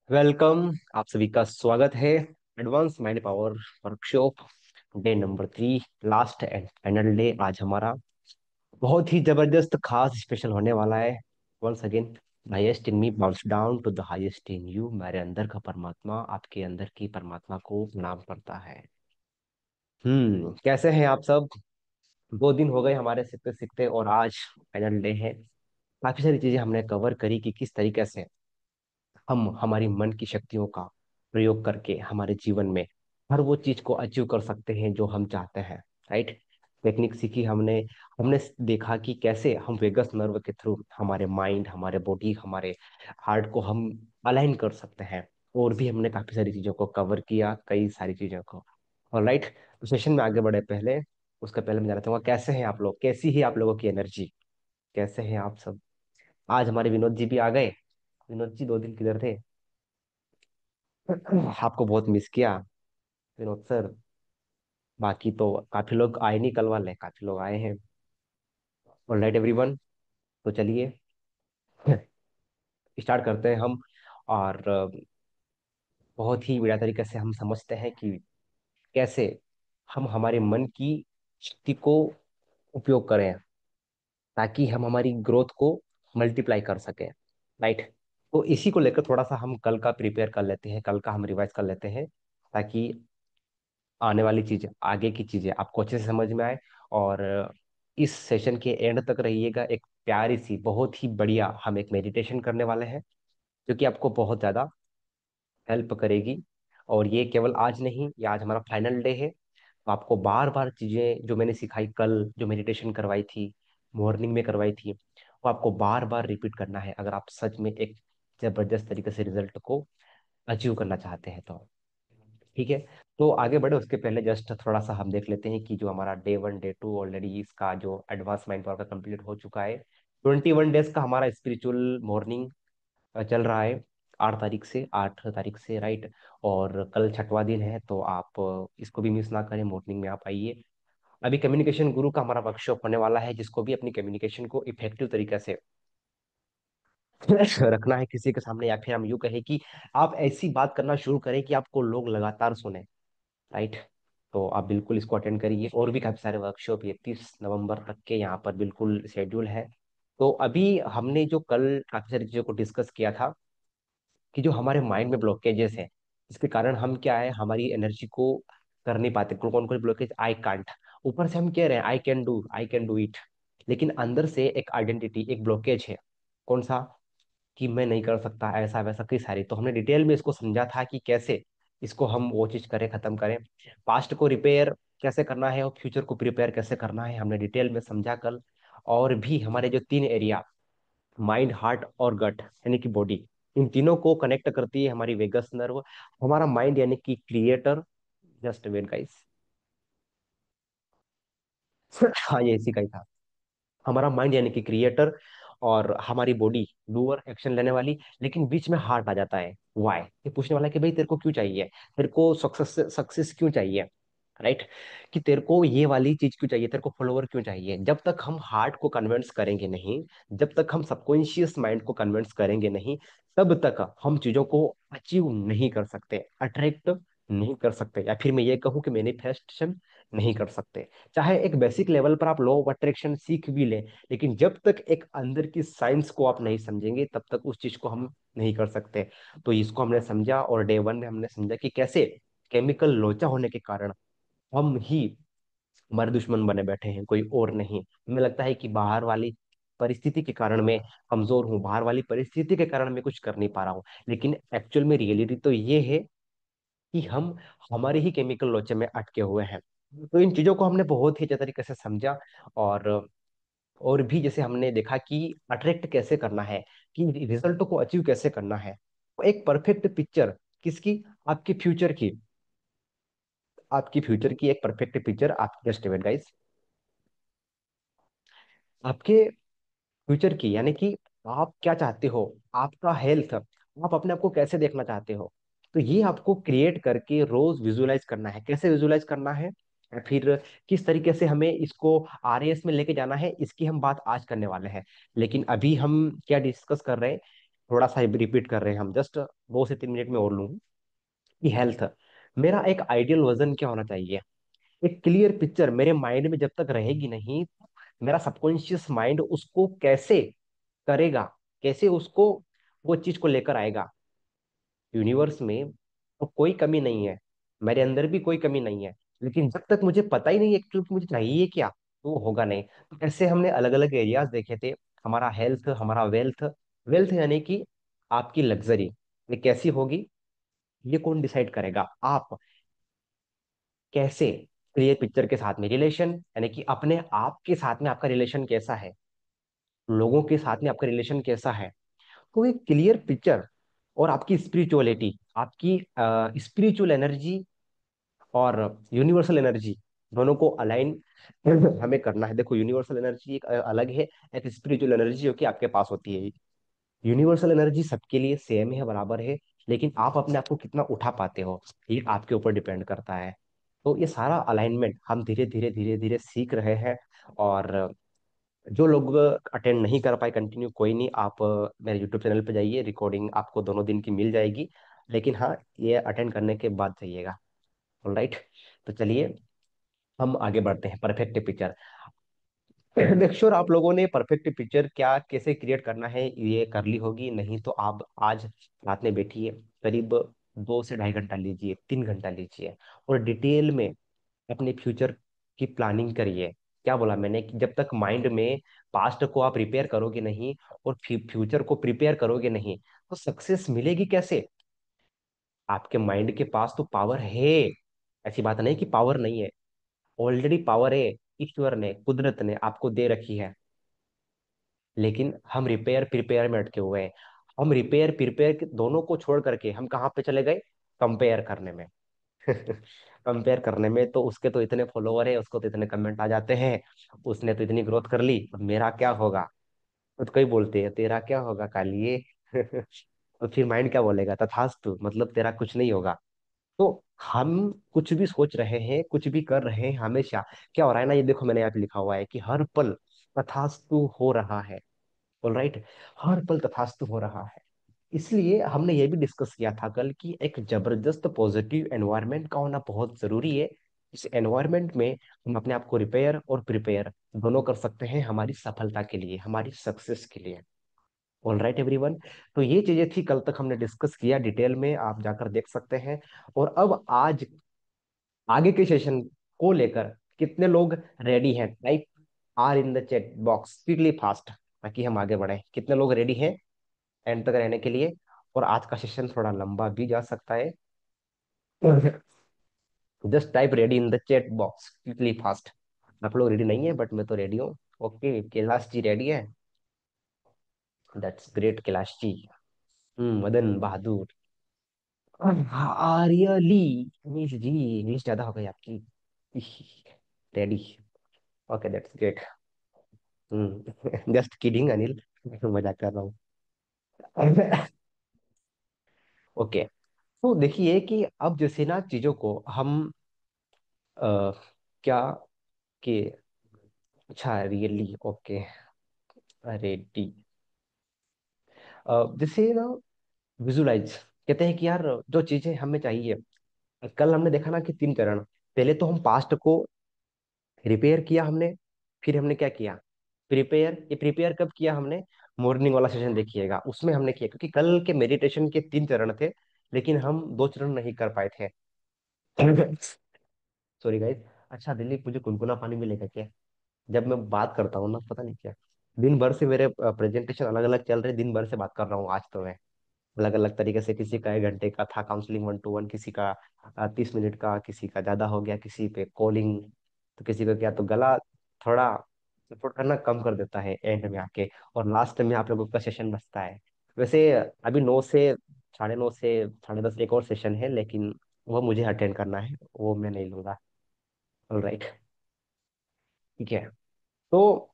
Welcome. आप सभी का स्वागत है advance mind power workshop day number 3, last and final day. आज हमारा बहुत ही जबरदस्त खास स्पेशल होने वाला है। Once again, highest in me bounce down to the highest in you. मेरे अंदर का परमात्मा आपके अंदर की परमात्मा को प्रणाम करता है। कैसे हैं आप सब? 2 दिन हो गए हमारे सीखते सीखते और आज फाइनल डे है। काफी सारी चीजें हमने कवर करी कि किस तरीके से हम हमारी मन की शक्तियों का प्रयोग करके हमारे जीवन में हर वो चीज को अचीव कर सकते हैं जो हम चाहते हैं। राइट। टेक्निक सीखी हमने। हमने देखा कि कैसे हम वेगस नर्व के थ्रू हमारे माइंड, हमारे बॉडी, हमारे हार्ट को हम अलाइन कर सकते हैं। और भी हमने काफी सारी चीजों को कवर किया, कई सारी चीजों को। और राइट, तो सेशन में आगे बढ़े पहले, उसका पहले मैं जानना चाहूंगा कैसे हैं आप लोग, कैसी है आप लोगों की एनर्जी, कैसे हैं आप सब? आज हमारे विनोद जी भी आ गए। विनोद जी 2 दिन किधर थे? आपको बहुत मिस किया विनोद सर। बाकी तो काफी लोग आए नहीं, कल वाले काफी लोग आए हैं। ऑलराइट एवरीवन, तो चलिए स्टार्ट करते हैं हम। और बहुत ही बढ़िया तरीके से हम समझते हैं कि कैसे हम हमारे मन की शक्ति को उपयोग करें ताकि हम हमारी ग्रोथ को मल्टीप्लाई कर सकें। राइट। तो इसी को लेकर थोड़ा सा हम कल का प्रिपेयर कर लेते हैं, कल का हम रिवाइज कर लेते हैं ताकि आने वाली चीजें, आगे की चीजें आपको अच्छे से समझ में आए। और इस सेशन के एंड तक रहिएगा। एक प्यारी सी, बहुत ही बढ़िया हम एक मेडिटेशन करने वाले हैं जो कि आपको बहुत ज्यादा हेल्प करेगी। और ये केवल आज नहीं, ये आज हमारा फाइनल डे है। तो आपको बार बार चीजें जो मैंने सिखाई कल, जो मेडिटेशन करवाई थी, मॉर्निंग में करवाई थी, वो आपको बार बार रिपीट करना है अगर आप सच में एक जबरदस्त तरीके से रिजल्ट को अचीव करना चाहते हैं तो। ठीक है। तो आगे बढ़े उसके पहले जस्ट थोड़ा सा हम देख लेते हैं कि जो हमारा डे 1 डे 2 ऑलरेडी इसका जो एडवांस माइंड पावर का कंप्लीट हो चुका है। 21 डेज का हमारा स्पिरिचुअल मॉर्निंग चल रहा है। 8 तारीख से राइट। और कल छठवां दिन है तो आप इसको भी मिस ना करें, मॉर्निंग में आप आइए। अभी कम्युनिकेशन गुरु का हमारा वर्कशॉप होने वाला है जिसको भी अपनी कम्युनिकेशन को इफेक्टिव तरीके से रखना है किसी के सामने, या फिर हम यूं कहें कि आप ऐसी बात करना शुरू करें कि आपको लोग लगातार सुने। राइट। तो आप बिल्कुल इसको अटेंड करिए। और भी काफी सारे वर्कशॉप 31 नवंबर तक के यहाँ पर बिल्कुल शेड्यूल है। तो अभी हमने जो कल काफी सारी चीजों को डिस्कस किया था कि जो हमारे माइंड में ब्लॉकेजेस है, इसके कारण हम क्या है, हमारी एनर्जी को कर नहीं पाते। कौन कौन ब्लॉकेज? I can't. ऊपर से हम कह रहे हैं आई कैन डू इट, लेकिन अंदर से एक आइडेंटिटी, एक ब्लॉकेज है। कौन सा? कि मैं नहीं कर सकता, ऐसा वैसा कई सारी। तो हमने डिटेल में इसको समझा था कि कैसे इसको हम वो चीज करें, खत्म करें। पास्ट को रिपेयर कैसे करना है और फ्यूचर को प्रिपेयर कैसे करना है, हमने डिटेल में समझा कल। और भी हमारे जो 3 एरिया, माइंड, हार्ट और गट यानी कि बॉडी, इन तीनों को कनेक्ट करती है हमारी वेगस नर्व। हमारा माइंड यानी कि क्रिएटर, जस्ट वेट गाइस, हाँ ये इसी का ही था। हमारा माइंड यानी कि क्रिएटर, और हमारी बॉडी डूअर, एक्शन लेने वाली। लेकिन बीच में हार्ट आ जाता है। वाई? ये पूछने वाला है कि भाई तेरे को क्यों चाहिए, तेरे को सक्सेस सक्सेस क्यों चाहिए? राइट। कि तेरे को ये वाली चीज क्यों चाहिए, तेरे को फॉलोवर क्यों चाहिए? जब तक हम हार्ट को कन्विंस करेंगे नहीं, जब तक हम सबकॉन्शियस माइंड को कन्विंस करेंगे नहीं, तब तक हम चीजों को अचीव नहीं कर सकते, अट्रैक्ट नहीं कर सकते, या फिर मैं ये कहूँ कि मैनिफेस्टेशन नहीं कर सकते। चाहे एक बेसिक लेवल पर आप लॉ ऑफ अट्रैक्शन सीख भी लें, लेकिन जब तक एक अंदर की साइंस को आप नहीं समझेंगे तब तक उस चीज को हम नहीं कर सकते। तो इसको हमने समझा। और डे 1 में हमने समझा कि कैसे केमिकल लोचा होने के कारण हम ही हमारे दुश्मन बने बैठे हैं, कोई और नहीं। हमें लगता है कि बाहर वाली परिस्थिति के कारण मैं कमजोर हूँ, बाहर वाली परिस्थिति के कारण मैं कुछ कर नहीं पा रहा हूँ, लेकिन एक्चुअल में रियलिटी तो ये है कि हम हमारे ही केमिकल लोचे में अटके हुए हैं। तो इन चीजों को हमने बहुत ही अच्छे तरीके से समझा। और और भी जैसे हमने देखा कि अट्रैक्ट कैसे करना है, कि रिजल्ट को अचीव कैसे करना है। एक परफेक्ट पिक्चर किसकी? आपके फ्यूचर की। आपकी फ्यूचर की एक परफेक्ट पिक्चर, आप जस्ट वेट गाइस, आपके फ्यूचर की यानी कि आप क्या चाहते हो, आपका हेल्थ, आप अपने आप को कैसे देखना चाहते हो। तो ये आपको क्रिएट करके रोज विजुलाइज करना है। कैसे विजुलाइज करना है, या फिर किस तरीके से हमें इसको आरएएस में लेके जाना है, इसकी हम बात आज करने वाले हैं। लेकिन अभी हम क्या डिस्कस कर रहे हैं? थोड़ा सा रिपीट कर रहे हैं हम, जस्ट 2 से 3 मिनट में और लूंगा। कि हेल्थ, मेरा एक आइडियल वर्जन क्या होना चाहिए, एक क्लियर पिक्चर मेरे माइंड में जब तक रहेगी नहीं, मेरा सबकॉन्शियस माइंड उसको कैसे करेगा, कैसे उसको वो चीज को लेकर आएगा। यूनिवर्स में तो कोई कमी नहीं है, मेरे अंदर भी कोई कमी नहीं है, लेकिन जब तक मुझे पता ही नहीं एक्चुअली मुझे चाहिए क्या, तो वो होगा नहीं। तो ऐसे हमने अलग अलग एरियाज देखे थे, हमारा हेल्थ, हमारा वेल्थ। वेल्थ यानी कि आपकी लग्जरी ये कैसी होगी, ये कौन डिसाइड करेगा, आप कैसे क्लियर पिक्चर के साथ में रिलेशन, यानी कि अपने आप के साथ में आपका रिलेशन कैसा है, लोगों के साथ में आपका रिलेशन कैसा है। तो एक क्लियर पिक्चर और आपकी स्पिरिचुअलिटी, आपकी स्पिरिचुअल एनर्जी और यूनिवर्सल एनर्जी, दोनों को अलाइन हमें करना है। देखो यूनिवर्सल एनर्जी एक अलग है, एक स्पिरिचुअल एनर्जी जो कि आपके पास होती है। यूनिवर्सल एनर्जी सबके लिए सेम है, बराबर है, लेकिन आप अपने आप को कितना उठा पाते हो, ये आपके ऊपर डिपेंड करता है। तो ये सारा अलाइनमेंट हम धीरे धीरे धीरे धीरे सीख रहे हैं। और जो लोग अटेंड नहीं कर पाए कंटिन्यू, कोई नहीं, आप मेरे यूट्यूब चैनल पे जाइए, रिकॉर्डिंग आपको दोनों दिन की मिल जाएगी। लेकिन हाँ, ये अटेंड करने के बाद जाइएगा। ऑलराइट, तो चलिए हम आगे बढ़ते हैं। परफेक्ट पिक्चर, मेक श्योर आप लोगों ने परफेक्ट पिक्चर क्या कैसे क्रिएट करना है ये कर ली होगी, नहीं तो आप आज रात में बैठिए, करीब 2 से ढाई घंटा लीजिए, 3 घंटा लीजिए, और डिटेल में अपने फ्यूचर की प्लानिंग करिए। क्या बोला मैंने, कि जब तक माइंड में पास्ट को आप रिपेयर करोगे नहीं और फ्यूचर को प्रिपेयर करोगे नहीं, तो सक्सेस मिलेगी कैसे। आपके माइंड के पास तो पावर है, ऐसी बात नहीं कि पावर नहीं है, ऑलरेडी पावर है, ईश्वर ने, कुदरत ने आपको दे रखी है। लेकिन हम रिपेयर प्रिपेयर में अटके हुए हैं। हम रिपेयर प्रिपेयर दोनों को छोड़ करके हम कहाँ पे चले गए, कंपेयर करने में। कंपेयर करने में, तो उसके तो इतने फॉलोवर है, उसको तो इतने कमेंट आ जाते हैं, उसने तो इतनी ग्रोथ कर ली, अब मेरा क्या होगा। तो कई बोलते हैं तेरा क्या होगा कालिए। और फिर माइंड क्या बोलेगा, तथास्तु, मतलब तेरा कुछ नहीं होगा। तो हम कुछ भी सोच रहे हैं, कुछ भी कर रहे हैं, हमेशा क्या हो रहा है ना, ये देखो मैंने यहाँ पे लिखा हुआ है कि हर पल तथास्तु हो रहा है। ऑलराइट, हर पल तथास्तु हो रहा है। इसलिए हमने ये भी डिस्कस किया था कल कि एक जबरदस्त पॉजिटिव एनवायरनमेंट का होना बहुत जरूरी है। इस एनवायरनमेंट में हम अपने आप को रिपेयर और प्रिपेयर दोनों कर सकते हैं, हमारी सफलता के लिए, हमारी सक्सेस के लिए। ऑल राइट एवरीवन, तो ये चीजें थी कल तक हमने डिस्कस किया डिटेल में, आप जाकर देख सकते हैं। और अब आज आगे के सेशन को लेकर कितने लोग रेडी हैं, type R in the chat box speedly fast, ताकि हम आगे बढ़े। कितने लोग रेडी हैं एंड तक रहने के लिए। और आज का सेशन थोड़ा लंबा भी जा सकता है। Just type ready in the chat box quickly fast. आप लोग रेडी नहीं है, बट मैं तो रेडी हूँ। ओके, कैलाश जी रेडी है, दैट्स ग्रेट कैलाश जी। मदन बहादुर, आर्यली, इंग्लिश जी, इंग्लिश ज्यादा हो गई आपकी। Ready, okay that's great. Just kidding Anil, मजाक कर रहा हूँ। ओके, तो देखिए कि अब जैसे ना चीजों को हम अ, क्या कि, अच्छा रियली ओके, रेडी, जैसे ना विजुलाइज, कहते हैं कि यार जो चीजें हमें चाहिए, कल हमने देखा ना कि 3 चरण। पहले तो हम पास्ट को रिपेयर किया हमने, फिर हमने क्या किया, प्रिपेयर। ये प्रिपेयर कब किया हमने, मॉर्निंग वाला सेशन देखिएगा, उसमें हमने किया, क्योंकि कल के मेडिटेशन के 3 चरण थे, लेकिन हम 2 चरण नहीं कर पाए थे। Sorry guys. अच्छा दिलीप, मुझे गुनगुना पानी मिलेगा क्या, जब मैं बात करता हूँ ना, पता नहीं क्या, दिन भर से मेरे प्रेजेंटेशन अलग अलग चल रहे, दिन भर से बात कर रहा हूँ आज तो मैं, अलग अलग तरीके से। किसी का 1 घंटे का था काउंसलिंग 1 to 1, किसी का 30 मिनट का, किसी का ज्यादा हो गया, किसी पे कॉलिंग, तो किसी का क्या, तो गला थोड़ा सपोर्ट करना कम कर देता है एंड में आके, और लास्ट में आप लोगों का सेशन बचता है। वैसे अभी 9 से 9:30 से 10:30 एक और सेशन है, लेकिन वो मुझे अटेंड करना है, वो मैं नहीं लूंगा। ऑलराइट, ठीक है। तो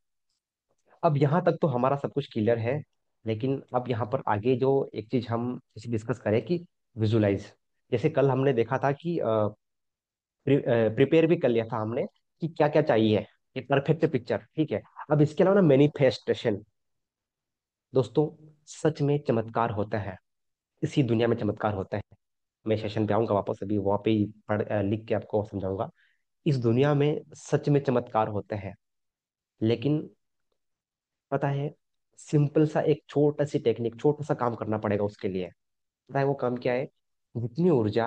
अब यहाँ तक तो हमारा सब कुछ क्लियर है, लेकिन अब यहाँ पर आगे जो एक चीज हम इसे डिस्कस करें कि विजुलाइज, जैसे कल हमने देखा था कि प्रिपेयर भी कर लिया था हमने कि क्या क्या चाहिए, ये परफेक्ट पिक्चर, ठीक है। अब इसके अलावा ना मैनिफेस्टेशन, दोस्तों सच में चमत्कार होता है, इसी दुनिया में चमत्कार होता है। मैं सेशन पे आऊंगा वापस, अभी वहां पे ही लिख के आपको समझाऊंगा। इस दुनिया में सच में चमत्कार होते हैं, लेकिन पता है, सिंपल सा एक छोटा सी टेक्निक, छोटा सा काम करना पड़ेगा उसके लिए। पता है वो काम क्या है? जितनी ऊर्जा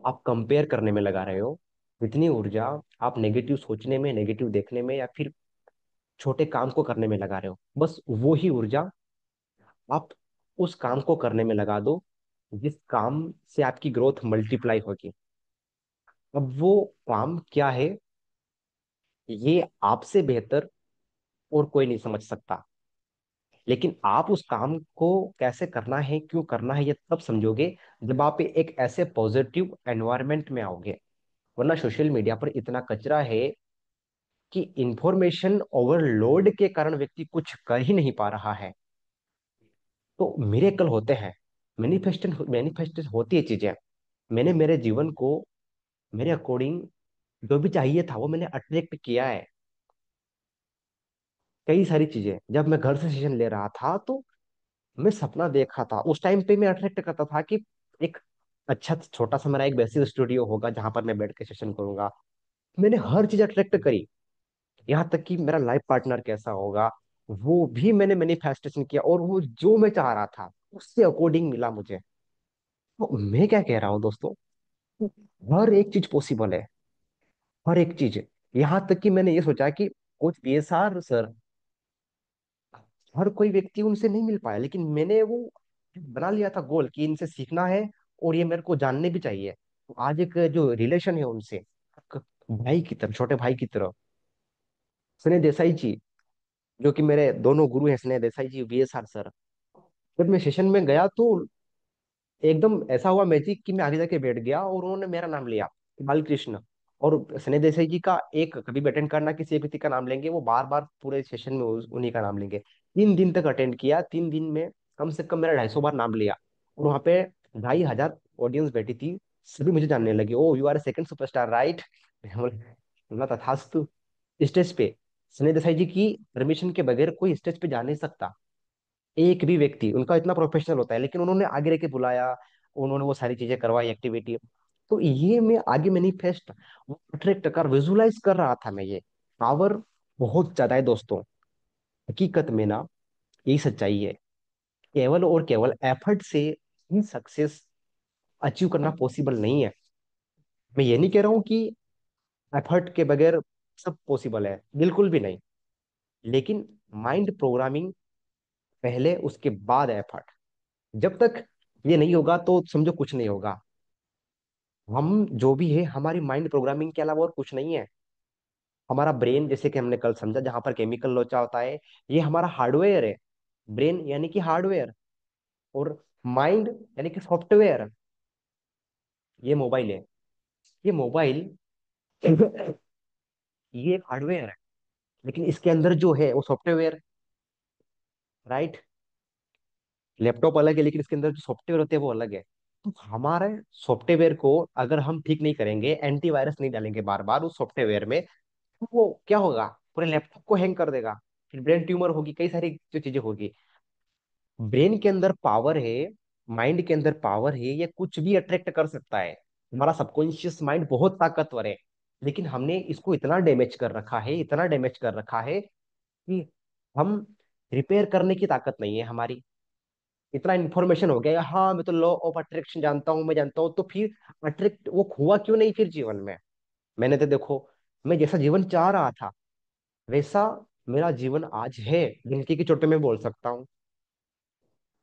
आप कंपेयर करने में लगा रहे हो, जितनी ऊर्जा आप नेगेटिव सोचने में, नेगेटिव देखने में, या फिर छोटे काम को करने में लगा रहे हो, बस वो ही ऊर्जा आप उस काम को करने में लगा दो जिस काम से आपकी ग्रोथ मल्टीप्लाई होगी। अब वो काम क्या है, ये आपसे बेहतर और कोई नहीं समझ सकता। लेकिन आप उस काम को कैसे करना है, क्यों करना है, ये तब समझोगे जब आप एक ऐसे पॉजिटिव एनवायरनमेंट में आओगे। वरना सोशल मीडिया पर इतना कचरा है कि इंफॉर्मेशन ओवरलोड के कारण व्यक्ति कुछ कर ही नहीं पा रहा है। तो मिरेकल होते हैं, मैनिफेस्टेशन होती है चीजें। मैंने मेरे जीवन को मेरे अकॉर्डिंग जो भी चाहिए था वो मैंने अट्रैक्ट किया है। कई सारी चीजें जब मैं घर से सेशन ले रहा था तो मैं सपना देखा था, उस टाइम पे मैं अट्रैक्ट करता था कि एक अच्छा छोटा सा मेरा एक बेसिक स्टूडियो होगा जहां पर मैं बैठ के सेशन करूंगा। मैंने हर चीज अट्रैक्ट करी, यहाँ तक कि मेरा लाइफ पार्टनर कैसा होगा वो भी मैंने मैनिफेस्टेशन किया, और वो जो मैं चाह रहा था उससे अकॉर्डिंग मिला मुझे। तो मैं क्या कह रहा हूँ दोस्तों, हर एक चीज पॉसिबल है, हर एक चीज। यहाँ तक कि मैंने ये सोचा कि कोच पीएसआर सर, हर कोई व्यक्ति उनसे नहीं मिल पाया, लेकिन मैंने वो बना लिया था गोल कि इनसे सीखना है और ये मेरे को जानने भी चाहिए। तो आज एक जो रिलेशन है उनसे, एक भाई की तरह, छोटे भाई की तरह। स्नेह देसाई जी, जो कि मेरे दोनों गुरु हैं, स्नेह देसाई जी, बीएसआर सर। जब मैं सेशन में गया तो एकदम ऐसा हुआ मैजिक कि मैं आगे जाके बैठ गया और उन्होंने मेरा नाम लिया, बालकृष्ण। और सनी देसाई जी का एक कभी भी अटेंड करना, किसी एक व्यक्ति का नाम लेंगे, वो बार बार पूरे सेशन में उन्हीं का नाम लेंगे। 3 दिन तक अटेंड किया, 3 दिन में कम से कम मेरा 250 बार नाम लिया। और वहाँ पे 2,500 ऑडियंस बैठी थी, सभी मुझे जानने लगे, oh you are second superstar right. मैं तथास्तु। स्टेज पे सनी देसाई जी की परमिशन के बगैर कोई स्टेज पे जा नहीं सकता, एक भी व्यक्ति, उनका इतना प्रोफेशनल होता है, लेकिन उन्होंने आगे रह के बुलाया, उन्होंने वो सारी चीजें करवाई, एक्टिविटी। तो ये मैं आगे मैनिफेस्ट, अट्रैक्ट कर, विजुलाइज कर रहा था मैं। ये पावर बहुत ज्यादा है दोस्तों। हकीकत में ना, यही सच्चाई है। केवल और केवल एफर्ट से ही सक्सेस अचीव करना पॉसिबल नहीं है। मैं ये नहीं कह रहा हूँ कि एफर्ट के बगैर सब पॉसिबल है, बिल्कुल भी नहीं। लेकिन माइंड प्रोग्रामिंग पहले, उसके बाद एफर्ट। जब तक ये नहीं होगा तो समझो कुछ नहीं होगा। हम जो भी है हमारी माइंड प्रोग्रामिंग के अलावा और कुछ नहीं है। हमारा ब्रेन, जैसे कि हमने कल समझा, जहां पर केमिकल लोचा होता है, ये हमारा हार्डवेयर है। ब्रेन यानी कि हार्डवेयर, और माइंड यानी कि सॉफ्टवेयर। ये मोबाइल है, ये मोबाइल ये एक हार्डवेयर है, लेकिन इसके अंदर जो है वो सॉफ्टवेयर, राइट। लैपटॉप अलग है, लेकिन इसके अंदर जो सॉफ्टवेयर होते हैं वो अलग है। तो हमारे सॉफ्टवेयर को अगर हम ठीक नहीं करेंगे, एंटीवायरस नहीं डालेंगे बार बार उस सॉफ्टवेयर में, तो वो क्या होगा, पूरे लैपटॉप को हैंग कर देगा। फिर ब्रेन ट्यूमर होगी, कई सारी जो चीजें होगी। ब्रेन के अंदर पावर है, माइंड के अंदर पावर है, ये कुछ भी अट्रैक्ट कर सकता है। हमारा सबकॉन्शियस माइंड बहुत ताकतवर है, लेकिन हमने इसको इतना डैमेज कर रखा है, इतना डैमेज कर रखा है कि हम रिपेयर करने की ताकत नहीं है हमारी। इतना इन्फॉर्मेशन हो गया, हाँ मैं तो लॉ ऑफ अट्रैक्शन जानता हूँ, मैं जानता हूँ, तो फिर अट्रैक्ट वो हुआ क्यों नहीं फिर जीवन में? मैंने तो देखो, मैं जैसा जीवन चाह रहा था वैसा मेरा जीवन आज है, गिनती की चोट में बोल सकता हूँ।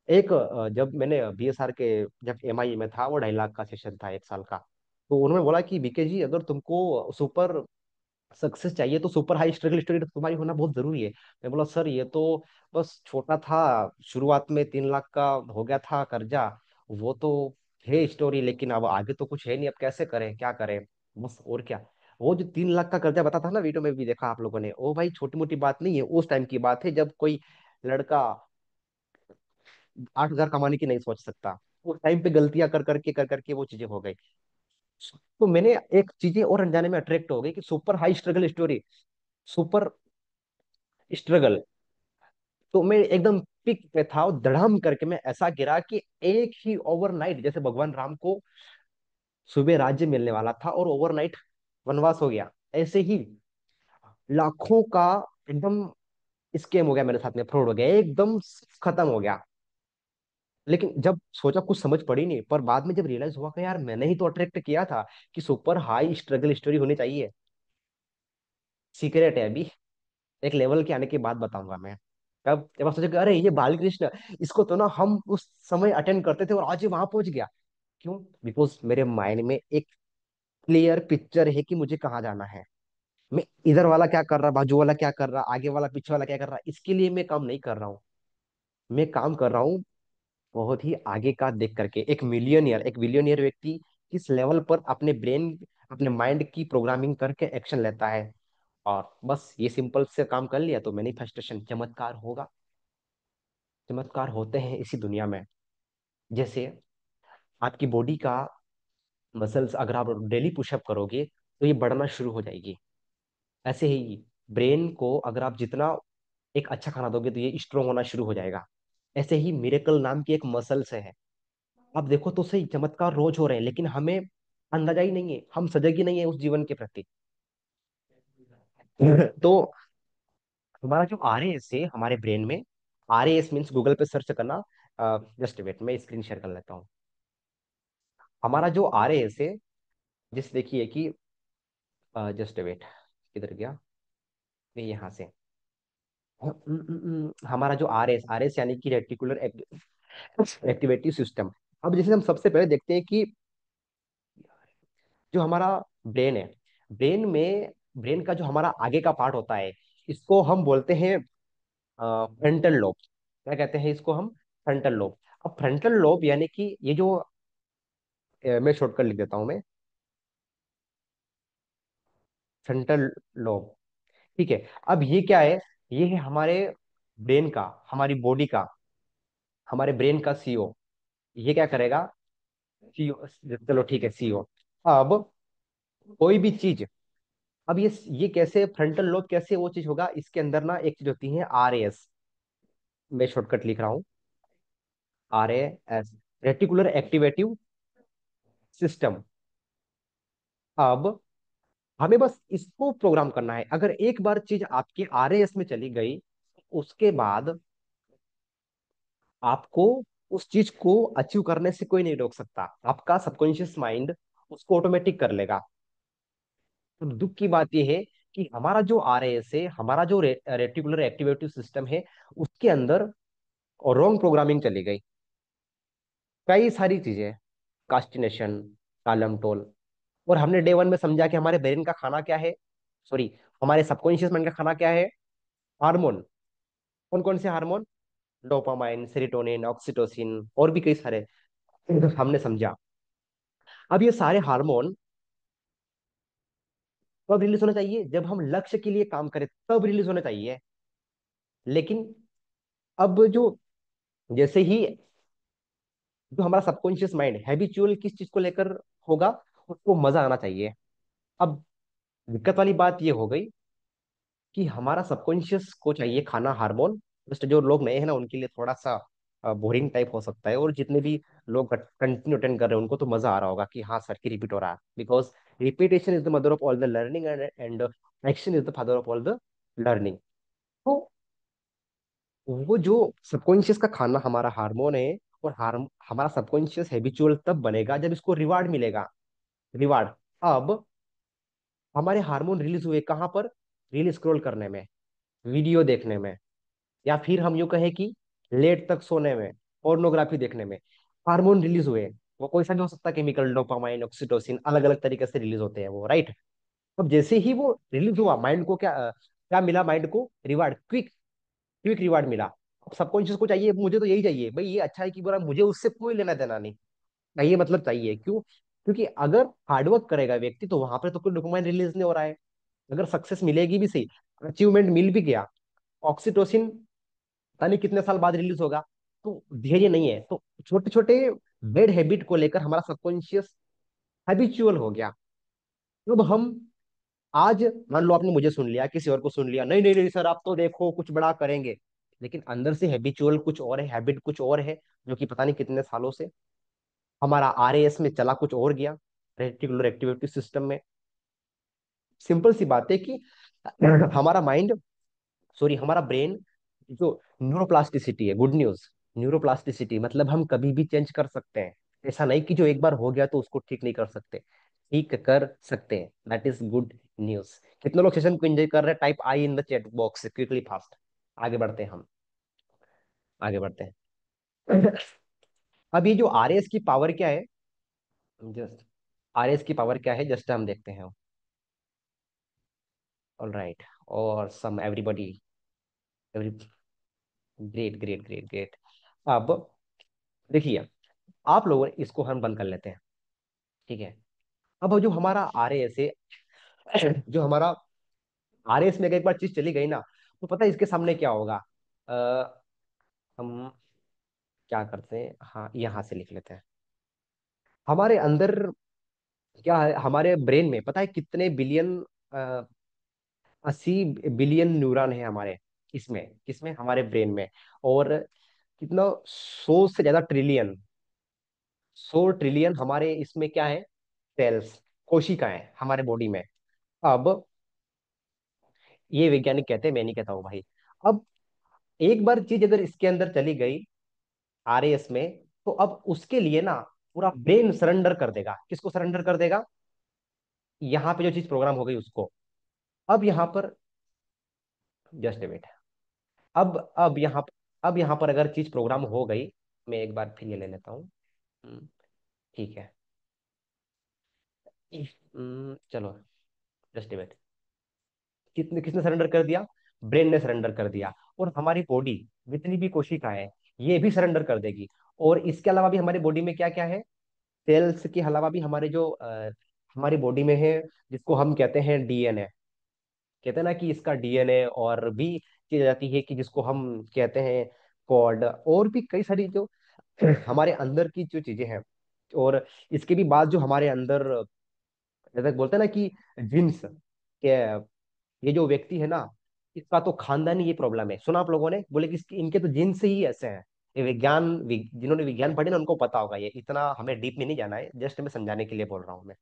एक जब मैंने बीएसआर के, जब एमआई में था, वो 2.5 लाख का सेशन था 1 साल का। तो उन्होंने बोला कि बीके जी, अगर तुमको सुपर सक्सेस चाहिए तो सुपर हाई स्ट्रगल स्टोरी तुम्हारी होना बहुत जरूरी है। मैं बोला सर ये तो बस छोटा था, शुरुआत में 3 लाख का हो गया था कर्जा, वो तो है स्टोरी, लेकिन अब आगे तो कुछ है नहीं, अब कैसे करें, क्या करें? बस और क्या। वो जो 3 लाख का कर्जा बता था ना, वीडियो में भी देखा आप लोगों ने, ओ भाई छोटी मोटी बात नहीं है, उस टाइम की बात है जब कोई लड़का 8,000 कमाने की नहीं सोच सकता। उस टाइम पे गलतियां कर करके वो चीजें हो गई। तो मैंने एक चीजें और अनजाने में अट्रैक्ट हो गई कि super high struggle story, super struggle. तो मैं एकदम पिक पे था और धड़ाम करके मैं ऐसा गिरा कि एक ही ओवरनाइट, जैसे भगवान राम को सुबह राज्य मिलने वाला था और ओवरनाइट वनवास हो गया, ऐसे ही लाखों का एकदम स्कैम हो गया मेरे साथ में, फ्रॉड हो गया, एकदम खत्म हो गया। लेकिन जब सोचा कुछ समझ पड़ी नहीं, पर बाद में जब रियलाइज हुआ कि यार मैंने ही तो अट्रैक्ट किया था कि सुपर हाई स्ट्रगल स्टोरी होनी चाहिए। सीक्रेट है अभी, एक लेवल के आने के बाद बताऊंगा मैं। तब जब आप सोचे कि अरे ये बालकृष्ण, इसको तो ना हम उस समय अटेंड करते थे और आज ये वहां पहुंच गया। क्यों? बिकॉज मेरे माइंड में एक क्लियर पिक्चर है कि मुझे कहाँ जाना है। मैं इधर वाला क्या कर रहा, बाजू वाला क्या कर रहा, आगे वाला पीछे वाला क्या कर रहा, इसके लिए मैं काम नहीं कर रहा हूँ। मैं काम कर रहा हूँ बहुत ही आगे का देख करके। एक बिलियनियर व्यक्ति किस लेवल पर अपने ब्रेन, अपने माइंड की प्रोग्रामिंग करके एक्शन लेता है, और बस ये सिंपल से काम कर लिया तो मैनिफेस्टेशन चमत्कार होगा। चमत्कार होते हैं इसी दुनिया में। जैसे आपकी बॉडी का मसल्स अगर आप डेली पुशअप करोगे तो ये बढ़ना शुरू हो जाएगी। ऐसे ही ब्रेन को अगर आप जितना एक अच्छा खाना दोगे तो ये स्ट्रोंग होना शुरू हो जाएगा। ऐसे ही मिरेकल नाम की एक मसल से है, आप देखो तो सही, चमत्कार रोज हो रहे हैं लेकिन हमें अंदाजा ही नहीं है, हम सजग ही नहीं है उस जीवन के प्रति। तो हमारा जो आर एस है हमारे ब्रेन में, आर एस मीन्स गूगल पे सर्च करना। जस्ट वेट, मैं स्क्रीन शेयर कर लेता हूँ। हमारा जो आर एस है, जिस देखिए कि जस्ट वेट, किधर गया ये, यहाँ से। हमारा जो आर एस यानी कि रेटिकुलर एक्टिवेटिव सिस्टम। अब जैसे हम सबसे पहले देखते हैं कि जो हमारा ब्रेन है, ब्रेन का जो हमारा आगे का पार्ट होता है, इसको हम बोलते हैं फ्रंटल लोब। क्या कहते हैं इसको हम? Frontal lobe. अब फ्रंटल लोब यानी कि ये जो मैं शॉर्टकट लिख देता हूं मैं, फ्रंटल लोब। ठीक है। अब ये क्या है? ये है हमारे ब्रेन का, हमारी बॉडी का, हमारे ब्रेन का सीओ। ये क्या करेगा? सीओ, चलो ठीक है, सीओ। अब कोई भी चीज, अब ये कैसे फ्रंटल लोब, कैसे वो चीज होगा? इसके अंदर ना एक चीज होती है आर एस, मैं शॉर्टकट लिख रहा हूँ, R A S, reticular activating system. अब हमें बस इसको प्रोग्राम करना है। अगर एक बार चीज आपकी आर ए एस में चली गई, उसके बाद आपको उस चीज को अचीव करने से कोई नहीं रोक सकता। आपका सबकॉन्शियस माइंड उसको ऑटोमेटिक कर लेगा। तो दुख की बात यह है कि हमारा जो आर ए एस है, हमारा जो रेटिकुलर एक्टिवेटिव सिस्टम है, उसके अंदर रॉन्ग प्रोग्रामिंग चली गई। कई सारी चीजें, कास्टिनेशन, टालम टोल। और हमने डे वन में समझा कि हमारे ब्रेन का खाना क्या है, सॉरी, हमारे सबकॉन्शियस माइंड का खाना क्या है? हार्मोन। कौन कौन से हार्मोन? डोपामाइन, सेरोटोनिन, ऑक्सीटोसिन, और भी कई सारे हमने समझा। अब ये सारे हार्मोन कब रिलीज होना चाहिए? जब हम लक्ष्य के लिए काम करें तब रिलीज होना चाहिए। लेकिन अब जो, जैसे ही जो हमारा सबकॉन्शियस माइंड हैबिचुअल किस चीज को लेकर होगा, उसको मजा आना चाहिए। अब दिक्कत वाली बात ये हो गई कि हमारा सबकॉन्शियस को चाहिए खाना हार्मोन। जस्ट जो लोग नए हैं ना उनके लिए थोड़ा सा बोरिंग टाइप हो सकता है, और जितने भी लोग कंटिन्यू अटेंड कर रहे हैं उनको तो मजा आ रहा होगा कि हाँ सर की रिपीट हो रहा है, because repetition is the mother of all the learning, and action is the father of all the learning. तो वो जो सबकॉन्शियस का खाना हमारा हार्मोन है, और हमारा सबकॉन्शियस हैबिचुअल तब बनेगा जब इसको रिवार्ड मिलेगा। रिवार्ड। अब हमारे हार्मोन रिलीज हुए कहाँ पर? रील स्क्रॉल करने में, वीडियो देखने में, या फिर हम यूं कहें कि लेट तक सोने में, पोर्नोग्राफी देखने में हार्मोन रिलीज हुए। वो कोई सा भी हो सकता है, केमिकल, डोपामाइन, ऑक्सीटोसिन, अलग अलग तरीके से रिलीज होते हैं वो, राइट। अब जैसे ही वो रिलीज हुआ, माइंड को क्या क्या मिला? माइंड को रिवार्ड, क्विक, क्विक रिवार्ड मिला। अब सबकॉन्शियस को चाहिए, मुझे तो यही चाहिए भाई, ये अच्छा है कि बुरा, मुझे उससे कोई लेना देना नहीं चाहिए, मतलब चाहिए। क्यों? क्योंकि अगर हार्डवर्क करेगा व्यक्ति तो वहां पर तो कोई डोपामाइन रिलीज नहीं हो रहा है। अगर सक्सेस मिलेगी भी सही, अचीवमेंट मिल भी गया, ऑक्सीटोसिन पता नहीं कितने साल बाद रिलीज होगा। तो धैर्य नहीं है। तो छोटे छोटे बैड हैबिट को लेकर हमारा सबकॉन्शियस हैबिचुअल हो गया। अब हम आज, मान लो आपने मुझे सुन लिया, किसी और को सुन लिया, नहीं नहीं नहीं सर आप तो देखो कुछ बड़ा करेंगे, लेकिन अंदर से हैबिचुअल कुछ और है, हैबिट कुछ और है, जो कि पता नहीं कितने सालों से हमारा आरएएस में चला कुछ और गया, रेटिकुलर एक्टिविटी सिस्टम में। सिंपल सी बात है कि हमारा माइंड, सॉरी हमारा ब्रेन, जो न्यूरोप्लास्टिसिटी है, गुड न्यूज, न्यूरोप्लास्टिसिटी मतलब हम कभी भी चेंज कर सकते हैं। ऐसा नहीं कि जो एक बार हो गया तो उसको ठीक नहीं कर सकते, ठीक कर सकते हैं, दैट इज गुड न्यूज। कितने लोग सेशन को एंजॉय कर रहे हैं? Type I in the chat box quickly fast. आगे बढ़ते हैं हम, आगे बढ़ते हैं। अब ये जो आरएस की पावर क्या है, जस्ट आरएस की पावर क्या है, जस्ट हम देखते हैं। All right, awesome everybody, every, great great great great. अब देखिए, आप लोगों ने इसको हम बंद कर लेते हैं, ठीक है। अब जो हमारा आरएस है, जो हमारा आरएस में अगर एक बार चीज चली गई ना, तो पता है इसके सामने क्या होगा? आ, हम क्या करते हैं, हाँ यहाँ से लिख लेते हैं। हमारे अंदर क्या है, हमारे ब्रेन में पता है कितने बिलियन, 80 बिलियन न्यूरॉन है हमारे, इसमें किसमें, हमारे ब्रेन में। और कितना, 100 से ज्यादा ट्रिलियन, 100 ट्रिलियन हमारे इसमें क्या है, सेल्स, कोशिकाएं हमारे बॉडी में। अब ये वैज्ञानिक कहते हैं, मैं नहीं कहता हूँ भाई। अब एक बार चीज अगर इसके अंदर चली गई, आरएएस में, तो अब उसके लिए ना पूरा ब्रेन सरेंडर कर देगा। किसको सरेंडर कर देगा? यहाँ पे जो चीज प्रोग्राम हो गई उसको। अब यहाँ पर, जस्ट वेट, अब यहाँ पर अगर चीज प्रोग्राम हो गई, मैं एक बार फिर ये ले लेता हूँ। ठीक है। चलो, जस्ट वेट। कितने, किसने सरेंडर कर दिया? ब्रेन ने सरेंडर कर दिया। और हमारी बॉडी, जितनी भी कोशिकाएं हैं, ये भी सरेंडर कर देगी। और इसके अलावा भी हमारी बॉडी में क्या क्या है, सेल्स के अलावा भी हमारे जो हमारी बॉडी में है, जिसको हम कहते हैं डीएनए, कहते हैं ना कि इसका डीएनए, और भी चीज आ जाती है कि जिसको हम कहते हैं कॉड, और भी कई सारी जो हमारे अंदर की जो चीजें हैं। और इसके भी बाद जो हमारे अंदर, जैसे बोलते हैं ना कि जीन्स के, ये जो व्यक्ति है ना, इसका तो खानदानी ये प्रॉब्लम है। सुना आप लोगों ने, बोले कि इनके तो जीन से ही ऐसे हैं। ये विज्ञान, जिन्होंने विज्ञान पढ़े ना उनको पता होगा, ये इतना हमें डीप में नहीं जाना है, जस्ट मैं समझाने के लिए बोल रहा हूँ मैं।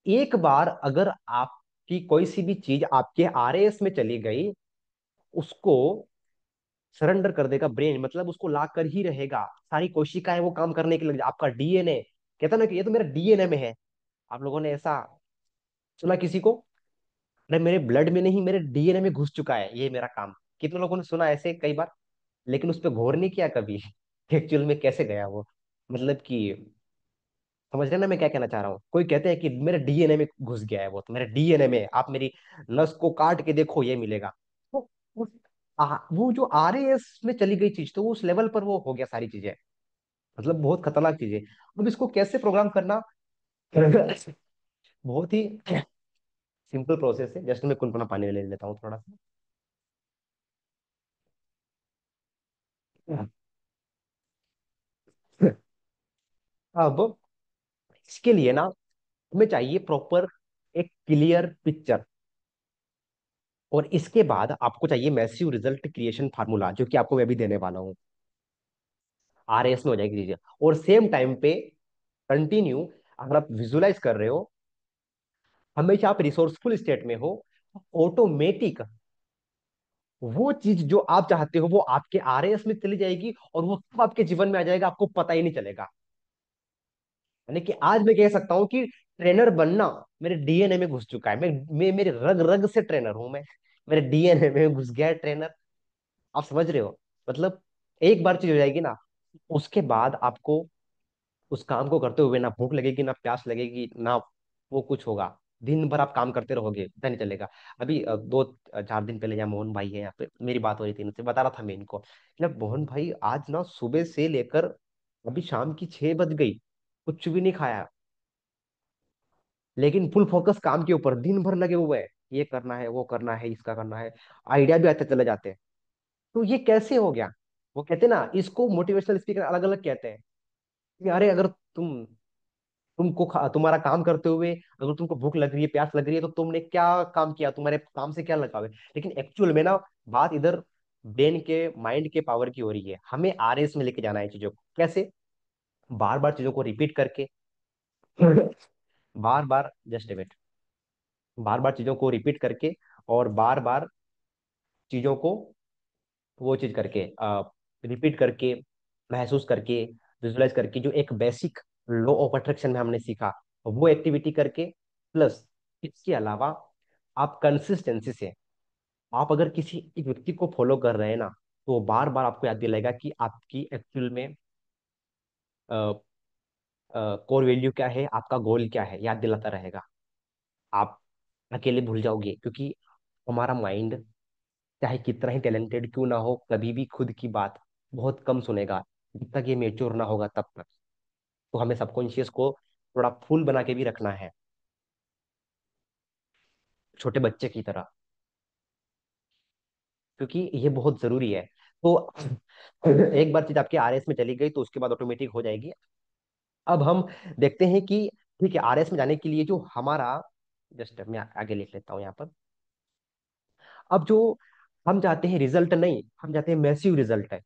एक बार अगर आपकी कोई सी भी चीज आपके आरएएस में चली गई, उसको सरेंडर कर देगा ब्रेन, मतलब उसको ला कर ही रहेगा। सारी कोशिकाएं वो काम करने के लिए, आपका डीएनए, कहता ना कि ये तो मेरा डीएनए में है। आप लोगों ने ऐसा सुना किसी को? अरे मेरे ब्लड में नहीं, मेरे डीएनए में घुस चुका है ये मेरा काम। कितने लोगों ने सुना ऐसे कई बार, लेकिन उस पर गौर नहीं किया कभी। एक्चुअल में कैसे गया वो, मतलब कि, समझ रहे ना मैं क्या कहना चाह रहा हूँ? कोई कहते हैं कि मेरे डीएनए में घुस गया है वो, तो मेरे डीएनए में, आप मेरी नस को काट के देखो ये मिलेगा। तो वो जो आरएएस में चली गई चीज, तो वो उस लेवल पर वो हो गया सारी चीजें, मतलब बहुत खतरनाक चीजें। अब इसको कैसे प्रोग्राम करना, बहुत ही सिंपल प्रोसेस है। जस्ट मैं कुनकुना पानी ले लेता हूँ थोड़ा सा। अब इसके लिए ना हमें चाहिए प्रॉपर एक क्लियर पिक्चर, और इसके बाद आपको चाहिए मैसिव रिजल्ट क्रिएशन फार्मूला, जो कि आपको मैं भी देने वाला हूँ। आरएस में हो जाएगी चीजें, और सेम टाइम पे कंटिन्यू, अगर आप विजुलाइज कर रहे हो, हमेशा आप रिसोर्सफुल स्टेट में हो, ऑटोमेटिक वो चीज जो आप चाहते हो वो आपके आरएस में चली जाएगी, और वो कब आपके जीवन में आ जाएगा आपको पता ही नहीं चलेगा। यानी कि आज मैं कह सकता हूँ कि ट्रेनर बनना मेरे डीएनए में घुस चुका है। मैं मेरे रग रग से ट्रेनर हूं मैं, मेरे डीएनए में घुस गया है ट्रेनर। आप समझ रहे हो? मतलब एक बार चीज हो जाएगी ना, उसके बाद आपको उस काम को करते हुए ना भूख लगेगी, ना प्यास लगेगी, ना वो कुछ होगा। दिन भर आप काम करते रहोगे, पता नहीं चलेगा। अभी 2 4 दिन पहले यहाँ मोहन भाई है, यहाँ पे मेरी बात हो रही थी, इनसे बता रहा था मैं इनको, मतलब मोहन भाई आज ना सुबह से लेकर अभी शाम की 6 बज गई, कुछ भी नहीं खाया, लेकिन फुल फोकस काम के ऊपर, दिन भर लगे हुए हैं, ये करना है, वो करना है, इसका करना है, आइडिया भी आते चले जाते हैं। तो ये कैसे हो गया? वो कहते हैं ना, इसको मोटिवेशनल स्पीकर अलग अलग कहते हैं कि अरे अगर तुम्हारा काम करते हुए अगर तुमको भूख लग रही है, प्यास लग रही है, तो तुमने क्या काम किया, तुम्हारे काम से क्या लगाव है? लेकिन एक्चुअल में ना, बात इधर ब्रेन के, माइंड के पावर की हो रही है, हमें आरएस में लेके जाना है चीजों को। कैसे? बार बार चीजों को रिपीट करके, बार बार, जस्ट मिनट, बार बार चीजों को रिपीट करके, और बार बार चीजों को वो चीज करके, रिपीट करके, महसूस करके, विजुलाइज करके, जो एक बेसिक लॉ ऑफ अट्रैक्शन में हमने सीखा, वो एक्टिविटी करके, प्लस इसके अलावा आप कंसिस्टेंसी से, आप अगर किसी एक व्यक्ति को फॉलो कर रहे हैं ना, तो बार बार आपको याद दिलाएगा कि आपकी एक्चुअल में कोर वैल्यू क्या है, आपका गोल क्या है, याद दिलाता रहेगा। आप अकेले भूल जाओगे, क्योंकि हमारा माइंड चाहे कितना ही टैलेंटेड क्यों ना हो, कभी भी खुद की बात बहुत कम सुनेगा, जब तक ये मेच्योर ना होगा तब तक। तो हमें सबकॉन्शियस को थोड़ा फूल बना के भी रखना है, छोटे बच्चे की तरह, क्योंकि ये बहुत जरूरी है। तो एक बार चीज आपके आरएस में चली गई तो उसके बाद ऑटोमेटिक हो जाएगी। अब हम देखते हैं कि ठीक है, आरएस में जाने के लिए जो हमारा, जस्ट मैं आगे लिख लेता हूँ यहाँ पर। अब जो हम चाहते हैं रिजल्ट नहीं, हम चाहते हैं मैसिव रिजल्ट है,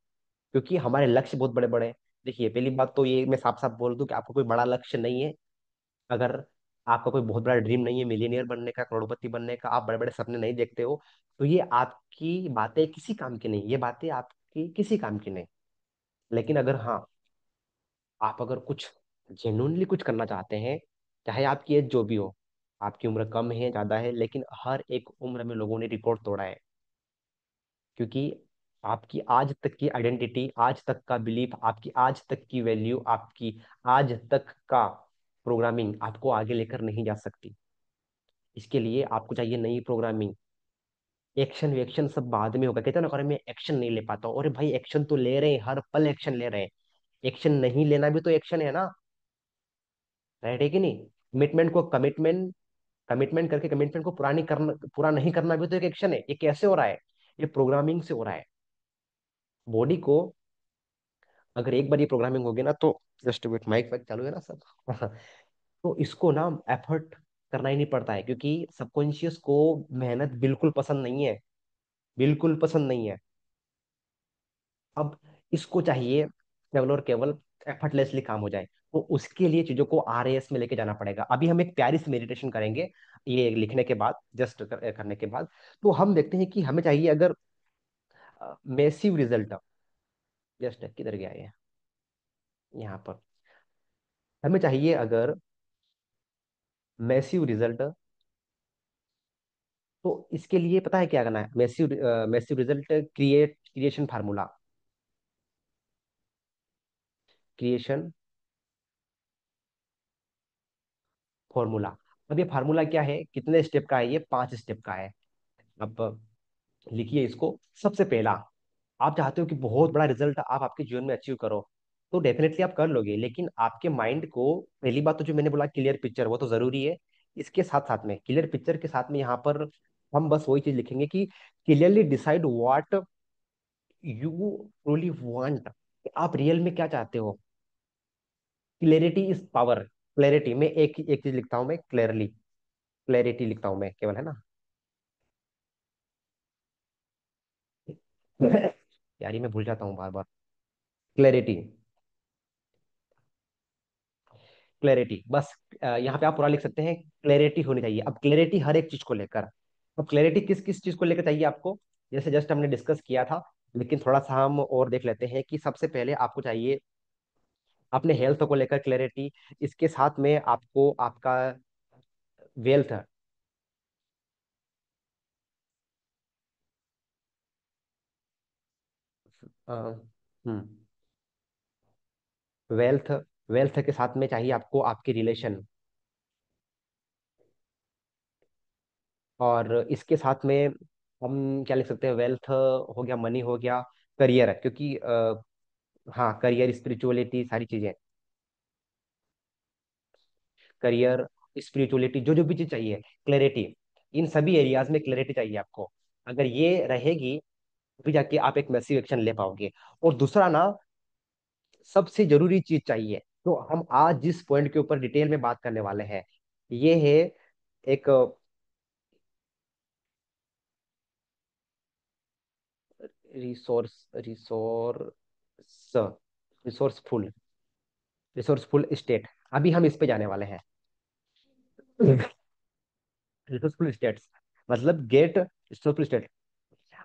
क्योंकि हमारे लक्ष्य बहुत बड़े बड़े हैं। देखिए, पहली बात तो ये मैं साफ साफ बोल दूं कि आपका कोई बड़ा लक्ष्य नहीं है। अगर आपका कोई बहुत बड़ा ड्रीम नहीं है मिलियनियर बनने का, करोड़पति बनने का, आप बड़े बड़े सपने नहीं देखते हो, तो ये आपकी बातें किसी काम की नहीं, ये बातें आपकी किसी काम की नहीं। लेकिन अगर हाँ, आप अगर कुछ जेन्युइनली कुछ करना चाहते हैं, चाहे आपकी एज जो भी हो, आपकी उम्र कम है ज्यादा है, लेकिन हर एक उम्र में लोगों ने रिकॉर्ड तोड़ा है। क्योंकि आपकी आज तक की आइडेंटिटी, आज तक का बिलीफ, आपकी आज तक की वैल्यू, आपकी आज तक का प्रोग्रामिंग आपको आगे लेकर नहीं जा सकती। इसके लिए आपको चाहिए नई प्रोग्रामिंग। एक्शन वेक्शन सब बाद में होगा। कहते हैं ना, अरे मैं एक्शन नहीं ले पाता हूँ, अरे भाई एक्शन तो ले रहे हैं, हर पल एक्शन ले रहे हैं। एक्शन नहीं लेना भी तो एक्शन है ना, राइट है कि नहीं? कमिटमेंट को कमिटमेंट, कमिटमेंट करके कमिटमेंट को पूरा नहीं करना भी तो एक एक्शन है। ये कैसे हो रहा है? ये प्रोग्रामिंग से हो रहा है। बॉडी को अगर एक बार ये प्रोग्रामिंग होगी ना, तो जस्ट वेट, माइक वाइक चालू है ना सब? तो इसको ना एफर्ट करना ही नहीं पड़ता है, क्योंकि सबकॉन्शियस को मेहनत बिल्कुल पसंद नहीं है, बिल्कुल पसंद नहीं है। अब इसको चाहिए केवल और केवल एफर्टलेसली काम हो जाए, तो उसके लिए चीजों को आरएएस में लेके जाना पड़ेगा। अभी हम एक प्यारी सी मेडिटेशन करेंगे, ये लिखने के बाद, करने के बाद। तो हम देखते हैं कि हमें चाहिए अगर मैसिव रिजल्ट, जस्ट किधर गया ये, यहाँ पर, हमें चाहिए अगर मैसिव रिजल्ट, तो इसके लिए पता है क्या करना है? Massive, massive result creation formula, creation formula. अब ये फार्मूला क्या है, कितने स्टेप का है? ये 5 स्टेप का है। अब लिखिए इसको। सबसे पहला, आप चाहते हो कि बहुत बड़ा रिजल्ट आप आपके जीवन में अचीव करो, तो डेफिनेटली आप कर लोगे, लेकिन आपके माइंड को, पहली बात तो जो मैंने बोला क्लियर पिक्चर, वो तो जरूरी है। इसके साथ साथ में, क्लियर पिक्चर के साथ में, यहाँ पर हम बस वही चीज लिखेंगे कि clearly decide what you truly want, आप रियल में क्या चाहते हो। Clarity is power. क्लैरिटी में एक एक चीज लिखता हूं मैं, क्लियरली, क्लैरिटी लिखता हूं मैं केवल, है ना? यार ये मैं भूल जाता हूँ बार बार। क्लैरिटी, क्लैरिटी बस। यहाँ पे आप पूरा लिख सकते हैं, क्लैरिटी होनी चाहिए। अब क्लैरिटी हर एक चीज को लेकर, अब क्लैरिटी किस किस चीज को लेकर चाहिए आपको, जैसे जस्ट हमने डिस्कस किया था, लेकिन थोड़ा सा हम और देख लेते हैं कि सबसे पहले आपको चाहिए अपने हेल्थ को लेकर क्लैरिटी। इसके साथ में आपको आपका वेल्थ, हम्म, वेल्थ, वेल्थ के साथ में चाहिए आपको आपकी रिलेशन, और इसके साथ में हम क्या लिख सकते हैं, वेल्थ हो गया, मनी हो गया, करियर, क्योंकि हाँ, करियर, स्पिरिचुअलिटी, सारी चीजें, करियर, स्पिरिचुअलिटी, जो जो भी चीज चाहिए, क्लैरिटी, इन सभी एरियाज में क्लैरिटी चाहिए आपको। अगर ये रहेगी, तभी जाके आप एक मैसिव एक्शन ले पाओगे। और दूसरा ना, सबसे जरूरी चीज चाहिए, तो हम आज जिस पॉइंट के ऊपर डिटेल में बात करने वाले हैं, ये है एक, resource resource resourceful resourceful state, अभी हम इस पे जाने वाले हैं। रिसोर्सफुल स्टेट्स मतलब गेट रिसोर्सफुल स्टेट।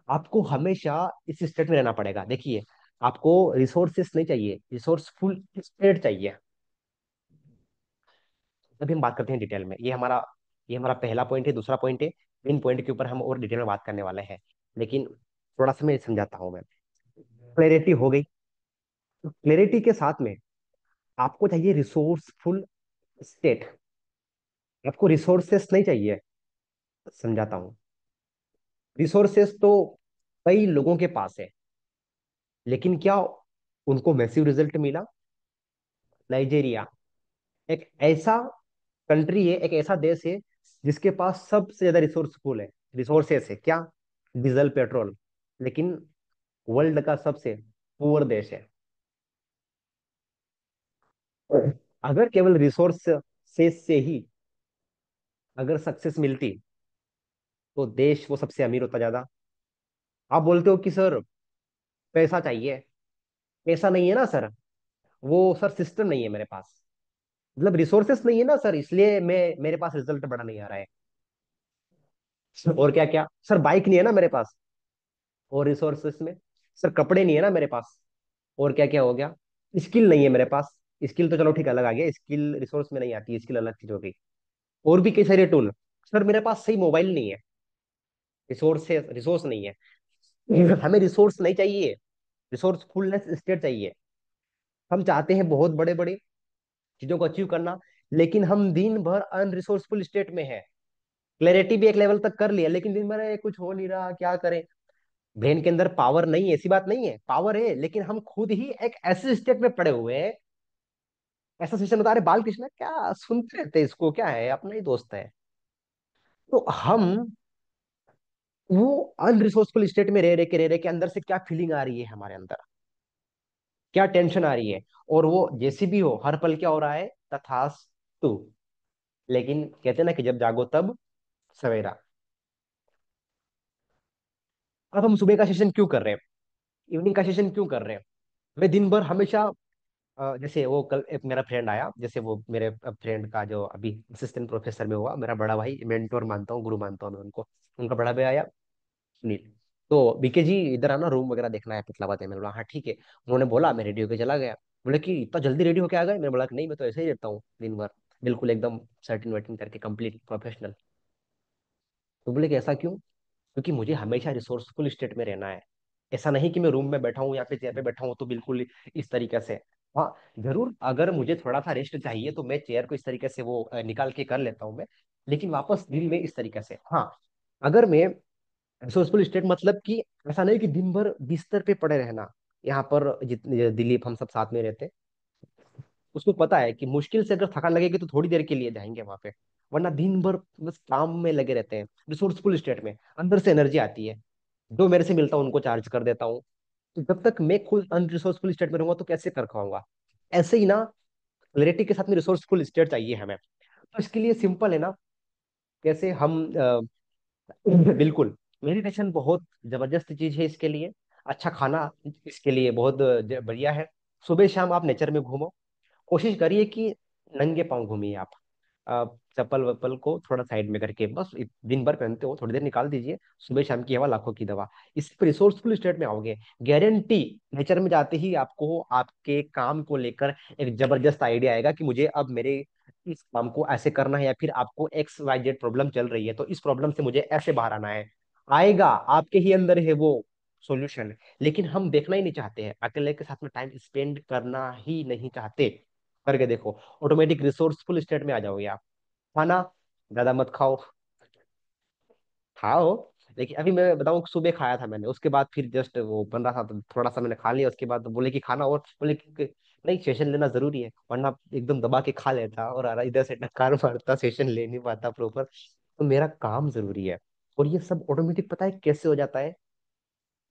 आपको हमेशा इस स्टेट में रहना पड़ेगा। देखिए, आपको रिसोर्सेस नहीं चाहिए, रिसोर्सफुल स्टेट चाहिए। तभी हम बात करते हैं डिटेल में। ये हमारा पहला पॉइंट है। दूसरा पॉइंट है, मेन पॉइंट के ऊपर हम और डिटेल में बात करने वाले हैं, लेकिन थोड़ा सा मैं समझाता हूँ मैं। क्लैरिटी हो गई। तो क्लैरिटी के साथ में आपको चाहिए रिसोर्सफुल स्टेट। आपको रिसोर्सेस नहीं चाहिए। समझाता हूँ। रिसोर्सेस तो कई लोगों के पास है, लेकिन क्या उनको मैसिव रिजल्ट मिला? नाइजीरिया एक ऐसा कंट्री है, एक ऐसा देश है जिसके पास सबसे ज्यादा रिसोर्सफुल है, रिसोर्सेस है क्या? Diesel, petrol. लेकिन वर्ल्ड का सबसे पुअर देश है। अगर केवल रिसोर्स से ही अगर सक्सेस मिलती तो देश वो सबसे अमीर होता ज्यादा। आप बोलते हो कि सर पैसा चाहिए। पैसा नहीं है ना सर, वो सर सिस्टम नहीं है मेरे पास। मतलब रिसोर्सेस नहीं है ना सर, इसलिए मैं मेरे पास रिजल्ट बड़ा नहीं आ रहा है। और क्या क्या सर, बाइक नहीं है ना मेरे पास, और रिसोर्सेस में सर कपड़े नहीं है ना मेरे पास, और क्या क्या हो गया? स्किल नहीं है मेरे पास। स्किल तो चलो ठीक अलग आ गया, स्किल रिसोर्स में नहीं आती, स्किल अलग चीज हो गई। और भी कई सारे टूल। सर मेरे पास सही मोबाइल नहीं है, रिसोर्स है, रिसोर्स नहीं है। हमें रिसोर्स नहीं चाहिए, रिसोर्सफुलनेस स्टेट चाहिए। हम चाहते हैं बहुत बड़े बड़े चीजों को अचीव करना, लेकिन हम दिन भर अनरिसोर्सफुल स्टेट में है। क्लैरिटी भी एक लेवल तक कर लिया, लेकिन दिन भर कुछ हो नहीं रहा, क्या करें? ब्रेन के अंदर पावर नहीं है, ऐसी बात नहीं है, पावर है, लेकिन हम खुद ही एक ऐसे स्टेट में पड़े हुए हैं। ऐसा सिस्टम बता रहे बाल कृष्ण क्या सुनते रहते हैं, इसको क्या है, अपना ही दोस्त है। तो हम वो अनरिसोर्सफुल स्टेट में रह रहे के अंदर से क्या फीलिंग आ रही है हमारे अंदर, क्या टेंशन आ रही है। और वो जैसी भी हो, हर पल क्या हो रहा है? तथास्तु। लेकिन कहते हैं ना कि जब जागो तब सवेरा। अब हम सुबह का सेशन क्यों कर रहे हैं, इवनिंग का सेशन क्यों कर रहे हैं? मैं दिन भर हमेशा जैसे वो कल एक मेरा फ्रेंड आया, जैसे वो मेरे फ्रेंड का जो अभी असिस्टेंट प्रोफेसर में हुआ, मेरा बड़ा भाई, मेंटोर मानता हूँ, गुरु मानता हूँ मैं उनको। उनका बड़ा भाई आया, सुनील। तो बीके जी इधर आना, रूम वगैरह देखना है पिछला है। मैंने बोला हाँ ठीक है। उन्होंने बोला, मैं रेडी होके चला गया। बोले कि इतना जल्दी रेडी होके आ गए? मैंने बोला कि नहीं, मैं तो ऐसे ही रहता हूँ दिन भर, बिल्कुल एकदम सर्टिन वर्टिन करके, कंप्लीट प्रोफेशनल। तो बोले कि ऐसा क्यों? क्योंकि मुझे हमेशा रिसोर्सफुल स्टेट में रहना है। ऐसा नहीं कि मैं रूम में बैठा हूँ या फिर चेयर पे बैठा हूँ तो बिल्कुल इस तरीके से। हाँ, जरूर अगर मुझे थोड़ा सा रेस्ट चाहिए तो मैं चेयर को इस तरीके से वो निकाल के कर लेता हूँ मैं। लेकिन वापस दिन में इस तरीके से, हाँ। अगर मैं रिसोर्सफुल स्टेट मतलब कि ऐसा नहीं कि दिन भर बिस्तर पे पड़े रहना। यहाँ पर जितने दिलीप हम सब साथ में रहते, उसको पता है कि मुश्किल से अगर थकान लगेगी तो थोड़ी देर के लिए जाएंगे वहां पे, वरना दिन भर बस काम में लगे रहते हैं। रिसोर्सफुल स्टेट में अंदर से एनर्जी आती है, जो मेरे से मिलता है उनको चार्ज कर देता हूँ। तो जब तक मैं खुद अनरिसोर्सफुल स्टेट में रहूंगा तो कैसे कर पाऊंगा? ऐसे ही ना, क्लैरिटी के साथ में रिसोर्सफुल स्टेट चाहिए हमें। तो इसके लिए सिंपल है ना, कैसे हम बिल्कुल, मेडिटेशन बहुत जबरदस्त चीज है इसके लिए। अच्छा खाना इसके लिए बहुत बढ़िया है। सुबह शाम आप नेचर में घूमो। कोशिश करिए कि नंगे पाँव घूमिए आप। चप्पल वप्पल को थोड़ा साइड में करके, बस दिन भर पहनते हो, थोड़ी देर निकाल दीजिए। सुबह शाम की हवा लाखों की दवा। इस पर रिसोर्सफुल स्टेट में आओगे, गारंटी। नेचर में जाते ही आपको आपके काम को लेकर एक जबरदस्त आइडिया आएगा कि मुझे अब मेरे इस काम को ऐसे करना है, या फिर आपको एक्स वाई जेड प्रॉब्लम चल रही है तो इस प्रॉब्लम से मुझे ऐसे बाहर आना है। आएगा, आपके ही अंदर है वो सॉल्यूशन। लेकिन हम देखना ही नहीं चाहते हैं, अकेले के साथ में टाइम स्पेंड करना ही नहीं चाहते। करके देखो, ऑटोमेटिक रिसोर्सफुल स्टेट में आ जाओगे आप। खाना ज्यादा मत खाओ, खाओ। लेकिन अभी मैं बताऊं, सुबह खाया था मैंने, उसके बाद फिर जस्ट वो बन रहा था तो थोड़ा सा मैंने खा लिया। उसके बाद बोले कि खाना, और बोले कि नहीं, सेशन लेना जरूरी है, वरना एकदम दबा के खा लेता और इधर से टक्कर मारता, सेशन ले नहीं पाता प्रॉपर। तो मेरा काम जरूरी है। और ये सब ऑटोमेटिक पता है कैसे हो जाता है?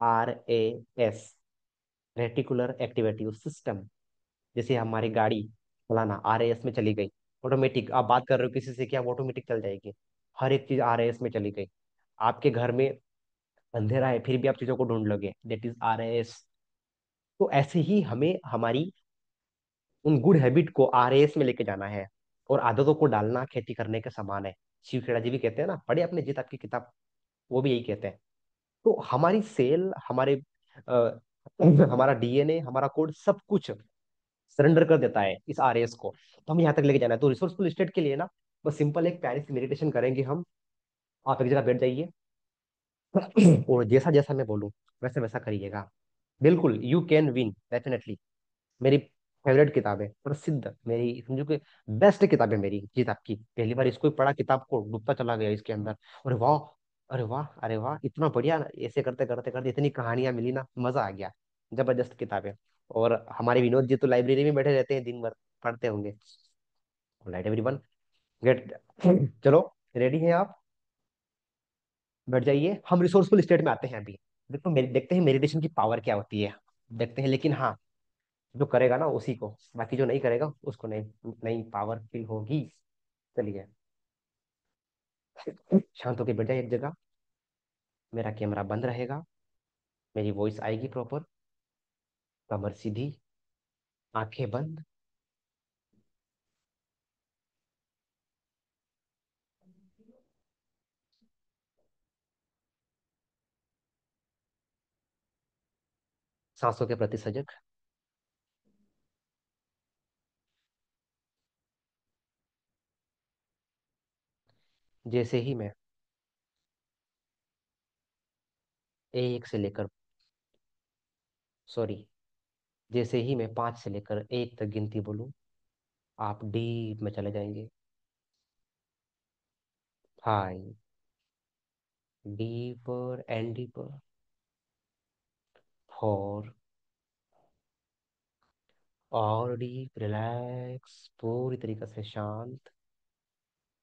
RAS, reticular activity system. जैसे हमारी गाड़ी चलाना RAS में चली गई, ऑटोमेटिक। आप बात कर रहे हो किसी से, क्या वो ऑटोमेटिक चल जाएगी? हर एक चीज RAS में चली गई। आपके घर में अंधेरा है फिर भी आप चीजों को ढूंढ लोगे, दैट इज RAS। तो ऐसे ही हमें हमारी उन गुड हैबिट को RAS में लेके जाना है, और आदतों को डालना खेती करने के समान है। शिव खेड़ा जी भी कहते हैं ना, पढ़े आपने जीत आपकी किताब, वो भी यही कहते हैं। तो हमारी सेल, हमारे अ, हमारा DNA, हमारा कोड, सब कुछ सरेंडर कर देता है इस RAS को। तो हम यहाँ तक लेके जाना है। तो रिसोर्सफुल स्टेट के लिए ना, बस सिंपल एक प्यारी सी मेडिटेशन करेंगे हम। आप एक जगह बैठ जाइए और जैसा जैसा मैं बोलूँ वैसे वैसा करिएगा। बिल्कुल, यू कैन विन डेफिनेटली। मेरी फेवरेट किताब है, प्रसिद्ध, मेरी समझो कि बेस्ट किताब है मेरी जीत आपकी। पहली बार इसको ही पढ़ा, किताब को डूबता चला गया इसके अंदर। अरे वाह, अरे वाह, अरे वाह, इतना बढ़िया ना, ऐसे करते करते करते इतनी कहानियां मिली ना, मजा आ गया। जबरदस्त किताब है। और हमारे विनोद जी तो लाइब्रेरी में बैठे रहते हैं दिन भर, पढ़ते होंगे। राइट एवरीवन, गेट, चलो, रेडी हैं आप? बैठ जाइए, हम रिसोर्सफुल स्टेट में आते हैं अभी। देखो मेरी, देखते हैं मेडिटेशन की पावर क्या होती है, देखते हैं। लेकिन हाँ, जो करेगा ना उसी को, बाकी जो नहीं करेगा उसको नहीं, नहीं पावर फील होगी। चलिए, शांत होकर बैठ जाइए एक जगह। मेरा कैमरा बंद रहेगा, मेरी वॉइस आएगी प्रॉपर, कमर सीधी, आंखें बंद। सांसों के प्रति सजग। जैसे ही मैं 1 से लेकर, सॉरी, जैसे ही मैं 5 से लेकर 1 तक गिनती बोलूं, आप डीप में चले जाएंगे। 5, डीपर एंड डीपर। 4, और डीप, रिलैक्स, पूरी तरीके से शांत।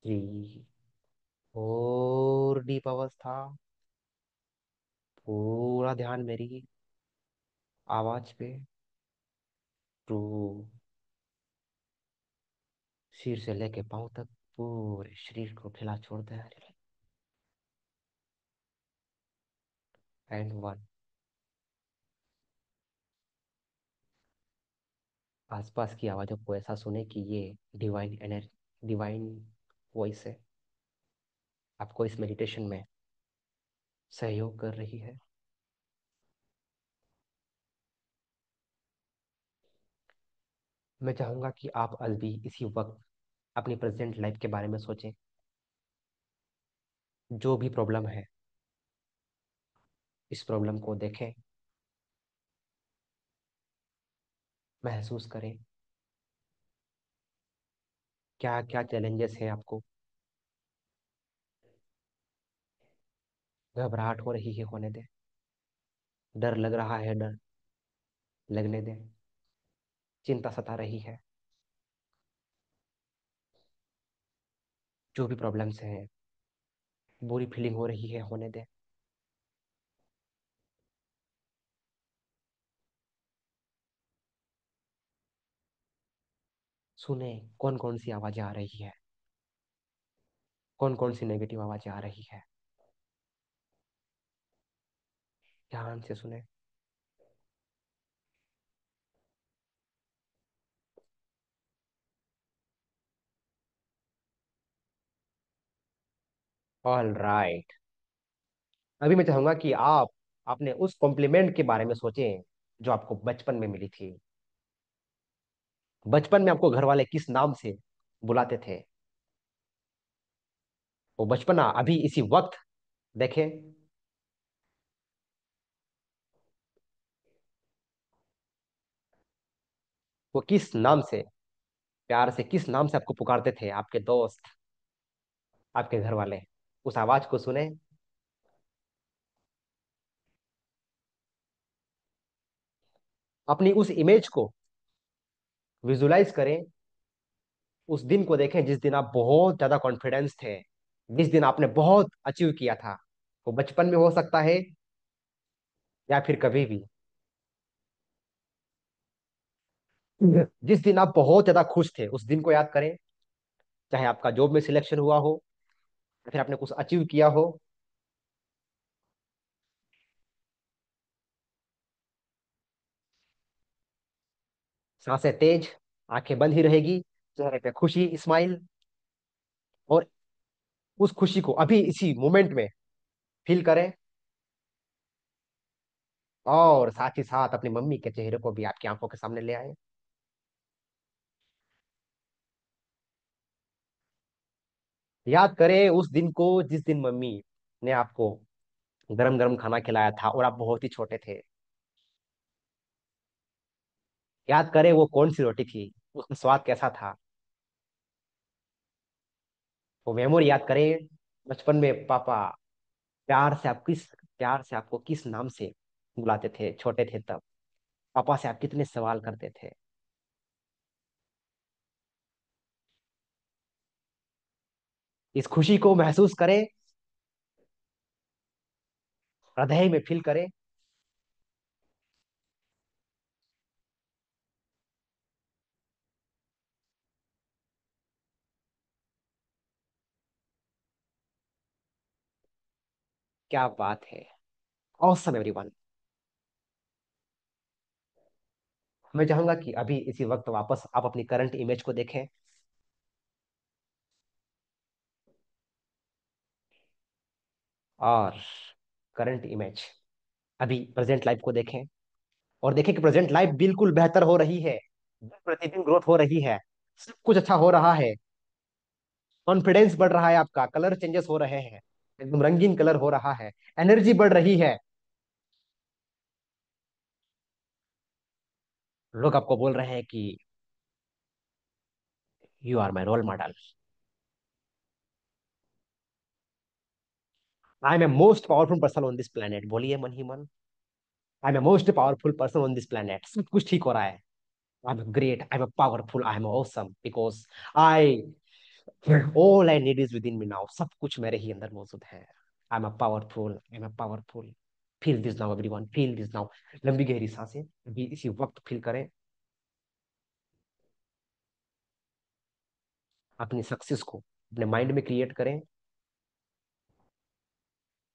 3, और डीप अवस्था, पूरा ध्यान मेरी आवाज पे। 2, सिर से लेके पाँव तक पूरे शरीर को फैला छोड़ते हैं। एंड 1। आसपास की आवाजों को ऐसा सुने कि ये डिवाइन एनर्जी, डिवाइन वॉइस है, आपको इस मेडिटेशन में सहयोग कर रही है। मैं चाहूंगा कि आप अभी इसी वक्त अपनी प्रेजेंट लाइफ के बारे में सोचें। जो भी प्रॉब्लम है, इस प्रॉब्लम को देखें, महसूस करें, क्या क्या चैलेंजेस हैं आपको। घबराहट हो रही है, होने दें। डर लग रहा है, डर लगने दें। चिंता सता रही है, जो भी प्रॉब्लम्स हैं, बुरी फीलिंग हो रही है, होने दें। सुने कौन कौन सी आवाजें आ रही है, कौन कौन सी नेगेटिव आवाजें आ रही है। ध्यान से सुने। All right. अभी मैं चाहूंगा कि आप अपने उस कॉम्प्लीमेंट के बारे में सोचें जो आपको बचपन में मिली थी। बचपन में आपको घर वाले किस नाम से बुलाते थे? वो बचपना अभी इसी वक्त देखें। वो किस नाम से, प्यार से किस नाम से आपको पुकारते थे आपके दोस्त, आपके घर वाले? उस आवाज को सुने। अपनी उस इमेज को विजुलाइज करें। उस दिन को देखें जिस दिन आप बहुत ज्यादा कॉन्फिडेंस थे, जिस दिन आपने बहुत अचीव किया था। वो बचपन में हो सकता है या फिर कभी भी। जिस दिन आप बहुत ज्यादा खुश थे उस दिन को याद करें। चाहे आपका जॉब में सिलेक्शन हुआ हो, या फिर आपने कुछ अचीव किया हो। सांसें तेज, आंखें बंद ही रहेगी, चेहरे पे खुशी, स्माइल। और उस खुशी को अभी इसी मोमेंट में फील करें। और साथ ही साथ अपनी मम्मी के चेहरे को भी आपकी आंखों के सामने ले आए। याद करें उस दिन को जिस दिन मम्मी ने आपको गरम गरम खाना खिलाया था और आप बहुत ही छोटे थे। याद करें वो कौन सी रोटी थी, उसका स्वाद कैसा था। वो मेमोरी याद करें, बचपन में पापा प्यार से आपको किस नाम से बुलाते थे छोटे थे तब। पापा से आप कितने सवाल करते थे। इस खुशी को महसूस करें, हृदय में फील करें। क्या बात है। Awesome everyone. मैं चाहूंगा कि अभी इसी वक्त वापस आप अपनी करंट इमेज को देखें। और करंट इमेज, अभी प्रेजेंट लाइफ को देखें। और देखें कि प्रेजेंट लाइफ बिल्कुल बेहतर हो रही है। दिन प्रतिदिन ग्रोथ हो रही है। सब कुछ अच्छा हो रहा है। कॉन्फिडेंस बढ़ रहा है, आपका कलर चेंजेस हो रहे हैं, एकदम रंगीन कलर हो रहा है। एनर्जी बढ़ रही है। लोग आपको बोल रहे हैं कि you are my role model. I am a most powerful person on this planet, बोलिए मन ही मन। I am a most powerful person on this planet. सब कुछ ठीक हो रहा है। I am great, I am powerful, I am awesome because I all I need is within me now. सब कुछ मेरे ही अंदर मौजूद है। I am powerful, I am powerful. Feel this now everyone, feel this now. लंबी गहरी सांसें अभी इसी वक्त फील करें। अपनी सक्सेस को अपने माइंड में क्रिएट करें।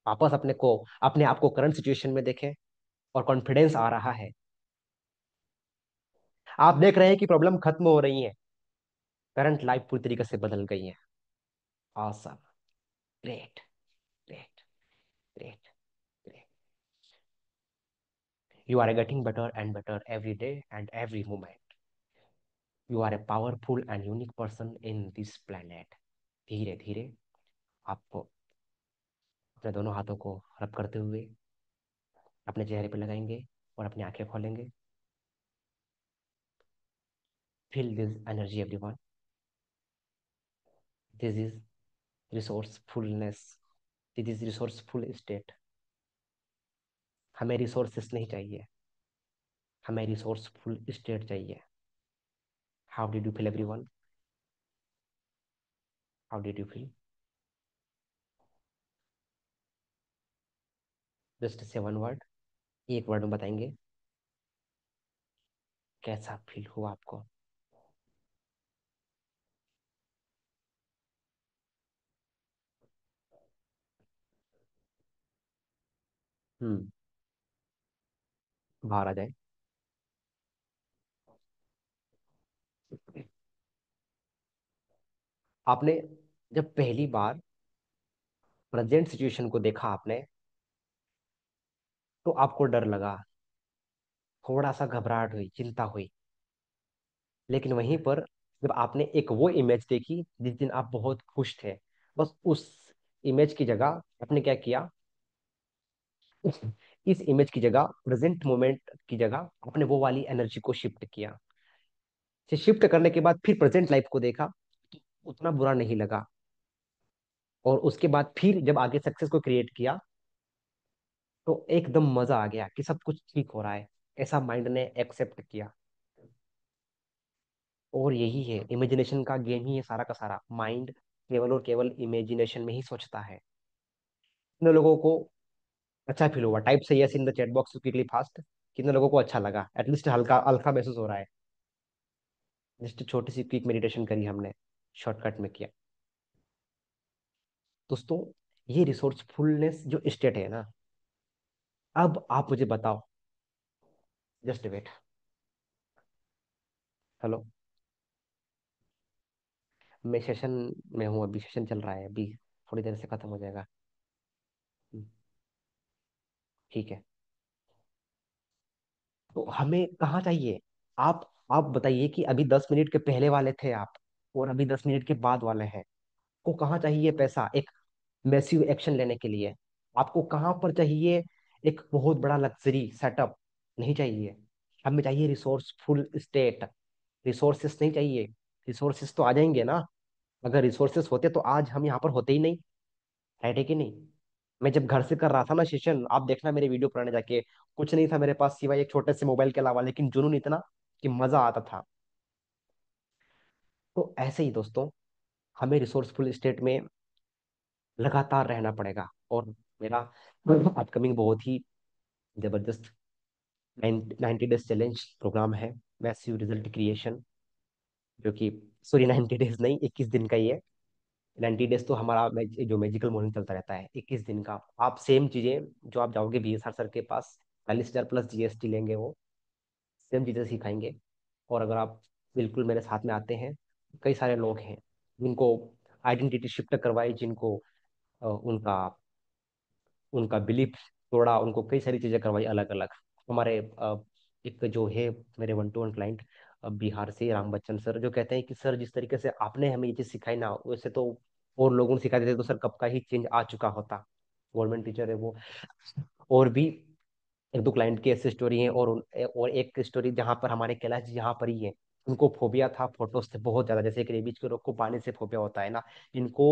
वापस अपने आप को करंट सिचुएशन में देखें। और कॉन्फिडेंस आ रहा है। आप देख रहे हैं कि प्रॉब्लम खत्म हो रही है। करंट लाइफ पूरी तरीके से बदल गई है। Awesome, great, great, great, great. You are getting better and better every day and every moment. You are a powerful and unique person in this planet. धीरे धीरे आपको अपने दोनों हाथों को रब करते हुए अपने चेहरे पे लगाएंगे और अपनी आंखें खोलेंगे। Feel this energy everyone. This is resourcefulness. This is resourceful state. हमें रिसोर्सेस नहीं चाहिए, हमें रिसोर्सफुल स्टेट चाहिए। How did you feel everyone? How did you feel? Just say one word, एक वर्ड में बताएंगे कैसा फील हुआ आपको। हम्म। बाहर आ जाए। आपने जब पहली बार प्रेजेंट सिचुएशन को देखा आपने, तो आपको डर लगा, थोड़ा सा घबराहट हुई, चिंता हुई। लेकिन वहीं पर जब आपने एक वो इमेज देखी जिस दिन आप बहुत खुश थे, बस उस इमेज की जगह आपने क्या किया, उस इस इमेज की जगह, प्रेजेंट मोमेंट की जगह आपने वो वाली एनर्जी को शिफ्ट किया। से शिफ्ट करने के बाद फिर प्रेजेंट लाइफ को देखा, तो उतना बुरा नहीं लगा। और उसके बाद फिर जब आगे सक्सेस को क्रिएट किया, तो एकदम मजा आ गया कि सब कुछ ठीक हो रहा है। ऐसा माइंड ने एक्सेप्ट किया। और यही है इमेजिनेशन का गेम ही है, सारा का सारा माइंड केवल और केवल इमेजिनेशन में ही सोचता है। कितने लोगों को अच्छा फील हुआ? टाइप से yes in the chat box quickly fast. कितने लोगों को अच्छा लगा? एटलीस्ट हल्का हल्का महसूस हो रहा है। जस्ट छोटी सी क्विक मेडिटेशन करी हमने, शॉर्टकट में किया। दोस्तों, ये रिसोर्सफुलनेस जो स्टेट है ना, अब आप मुझे बताओ, जस्ट वेट। हेलो। मैं सेशन में हूँ, अभी सेशन चल रहा है, अभी थोड़ी देर से खत्म हो जाएगा। हम्म, ठीक है। तो हमें कहाँ चाहिए? आप बताइए कि अभी 10 मिनट के पहले वाले थे आप, और अभी 10 मिनट के बाद वाले हैं। को कहाँ चाहिए पैसा एक मैसिव एक्शन लेने के लिए? आपको कहाँ पर चाहिए एक बहुत बड़ा लग्जरी सेटअप? नहीं चाहिए। हमें चाहिए रिसोर्सफुल स्टेट। रिसोर्सेस नहीं चाहिए। रिसोर्सेस तो आ जाएंगे ना। अगर रिसोर्सेस होते तो आज हम यहाँ पर होते ही नहीं। है कि नहीं? मैं जब घर से कर रहा था ना सेशन, आप देखना मेरे वीडियो पुराने जाके, कुछ नहीं था मेरे पास सिवाय एक छोटे से मोबाइल के अलावा, लेकिन जुनून इतना कि मजा आता था। तो ऐसे ही दोस्तों, हमें रिसोर्सफुल स्टेट में लगातार रहना पड़ेगा। और मेरा अपकमिंग बहुत ही जबरदस्त 90 डेज चैलेंज प्रोग्राम है, मैसिव रिजल्ट क्रिएशन, जो कि सॉरी 90 डेज नहीं, 21 दिन का ही है। 90 डेज तो हमारा जो मैजिकल मॉर्निंग चलता रहता है, 21 दिन का आप सेम चीजें, जो आप जाओगे BSR सर के पास, 40,000 प्लस GST लेंगे वो, सेम चीजें सिखाएंगे। और अगर आप बिल्कुल मेरे साथ में आते हैं, कई सारे लोग हैं जिनको आइडेंटिटी शिफ्ट करवाई, जिनको उनका उनका बिलीफ तोड़ा, उनको कई सारी चीजें करवाई अलग अलग। हमारे एक जो है मेरे 1-to-1 क्लाइंट बिहार से राम बच्चन सर, जो कहते हैं कि सर जिस तरीके से आपने हमें ये चीज सिखाई ना, वैसे तो और लोगों ने सिखा देते तो सर कब का ही चेंज आ चुका होता। गवर्नमेंट टीचर है वो। और भी एक दो क्लाइंट की ऐसी स्टोरी है, और एक स्टोरी जहाँ पर हमारे कैलाश जी यहाँ पर ही है। उनको फोबिया था फोटोज से बहुत ज्यादा, जैसे एक रेबीज के रोग को पानी से फोबिया होता है ना। इनको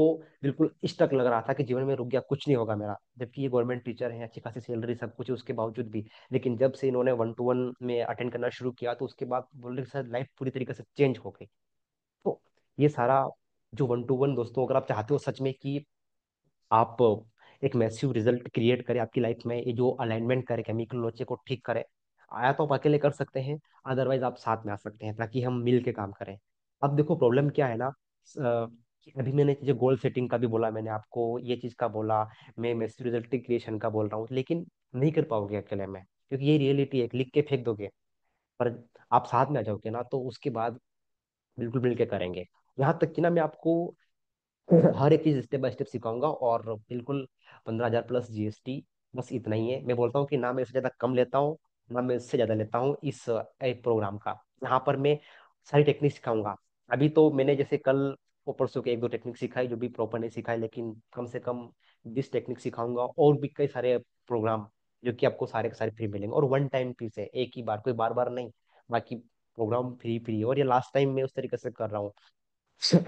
बिल्कुल स्टक लग रहा था कि जीवन में रुक गया, कुछ नहीं होगा मेरा, जबकि ये गवर्नमेंट टीचर है, अच्छी खासी सैलरी सब कुछ है उसके बावजूद भी। लेकिन जब से इन्होंने 1-to-1 में अटेंड करना शुरू किया, तो उसके बाद बोल रहे सर लाइफ पूरी तरीके से चेंज हो गई। तो ये सारा जो 1-to-1 दोस्तों, अगर आप चाहते हो सच में कि आप एक मैसिव रिजल्ट क्रिएट करें आपकी लाइफ में, ये जो अलाइनमेंट करे, केमिकल लोचे को ठीक करे, आया तो आप अकेले कर सकते हैं, अदरवाइज आप साथ में आ सकते हैं, ताकि हम मिल के काम करें। अब देखो प्रॉब्लम क्या है ना, कि अभी मैंने जो गोल सेटिंग का भी बोला, मैंने आपको ये चीज का बोला, मैं मैसिव रिजल्ट क्रिएशन का बोल रहा हूँ, लेकिन नहीं कर पाओगे अकेले में, क्योंकि ये रियलिटी है, लिख के फेंक दोगे। पर आप साथ में आ जाओगे ना, तो उसके बाद बिल्कुल मिल के करेंगे। यहाँ तक कि ना मैं आपको हर एक चीज स्टेप बाय स्टेप सिखाऊंगा, और बिल्कुल 15,000 प्लस GST, बस इतना ही है। मैं बोलता हूँ कि ना मैं इससे ज्यादा कम लेता हूँ, ना मैं इससे ज्यादा लेता हूँ इस एक प्रोग्राम का। यहाँ पर मैं सारी टेक्निक सिखाऊंगा। अभी तो मैंने जैसे कल और परसों के एक दो टेक्निक सिखाई, जो भी प्रॉपर नहीं सिखाई, लेकिन कम से कम 20 टेक्निक सिखाऊंगा, और भी कई सारे प्रोग्राम जो कि आपको सारे के सारे फ्री मिलेंगे, और वन टाइम फीस है, एक ही बार, कोई बार बार नहीं। बाकी प्रोग्राम फ्री फ्री है, और ये लास्ट टाइम मैं उस तरीके से कर रहा हूँ।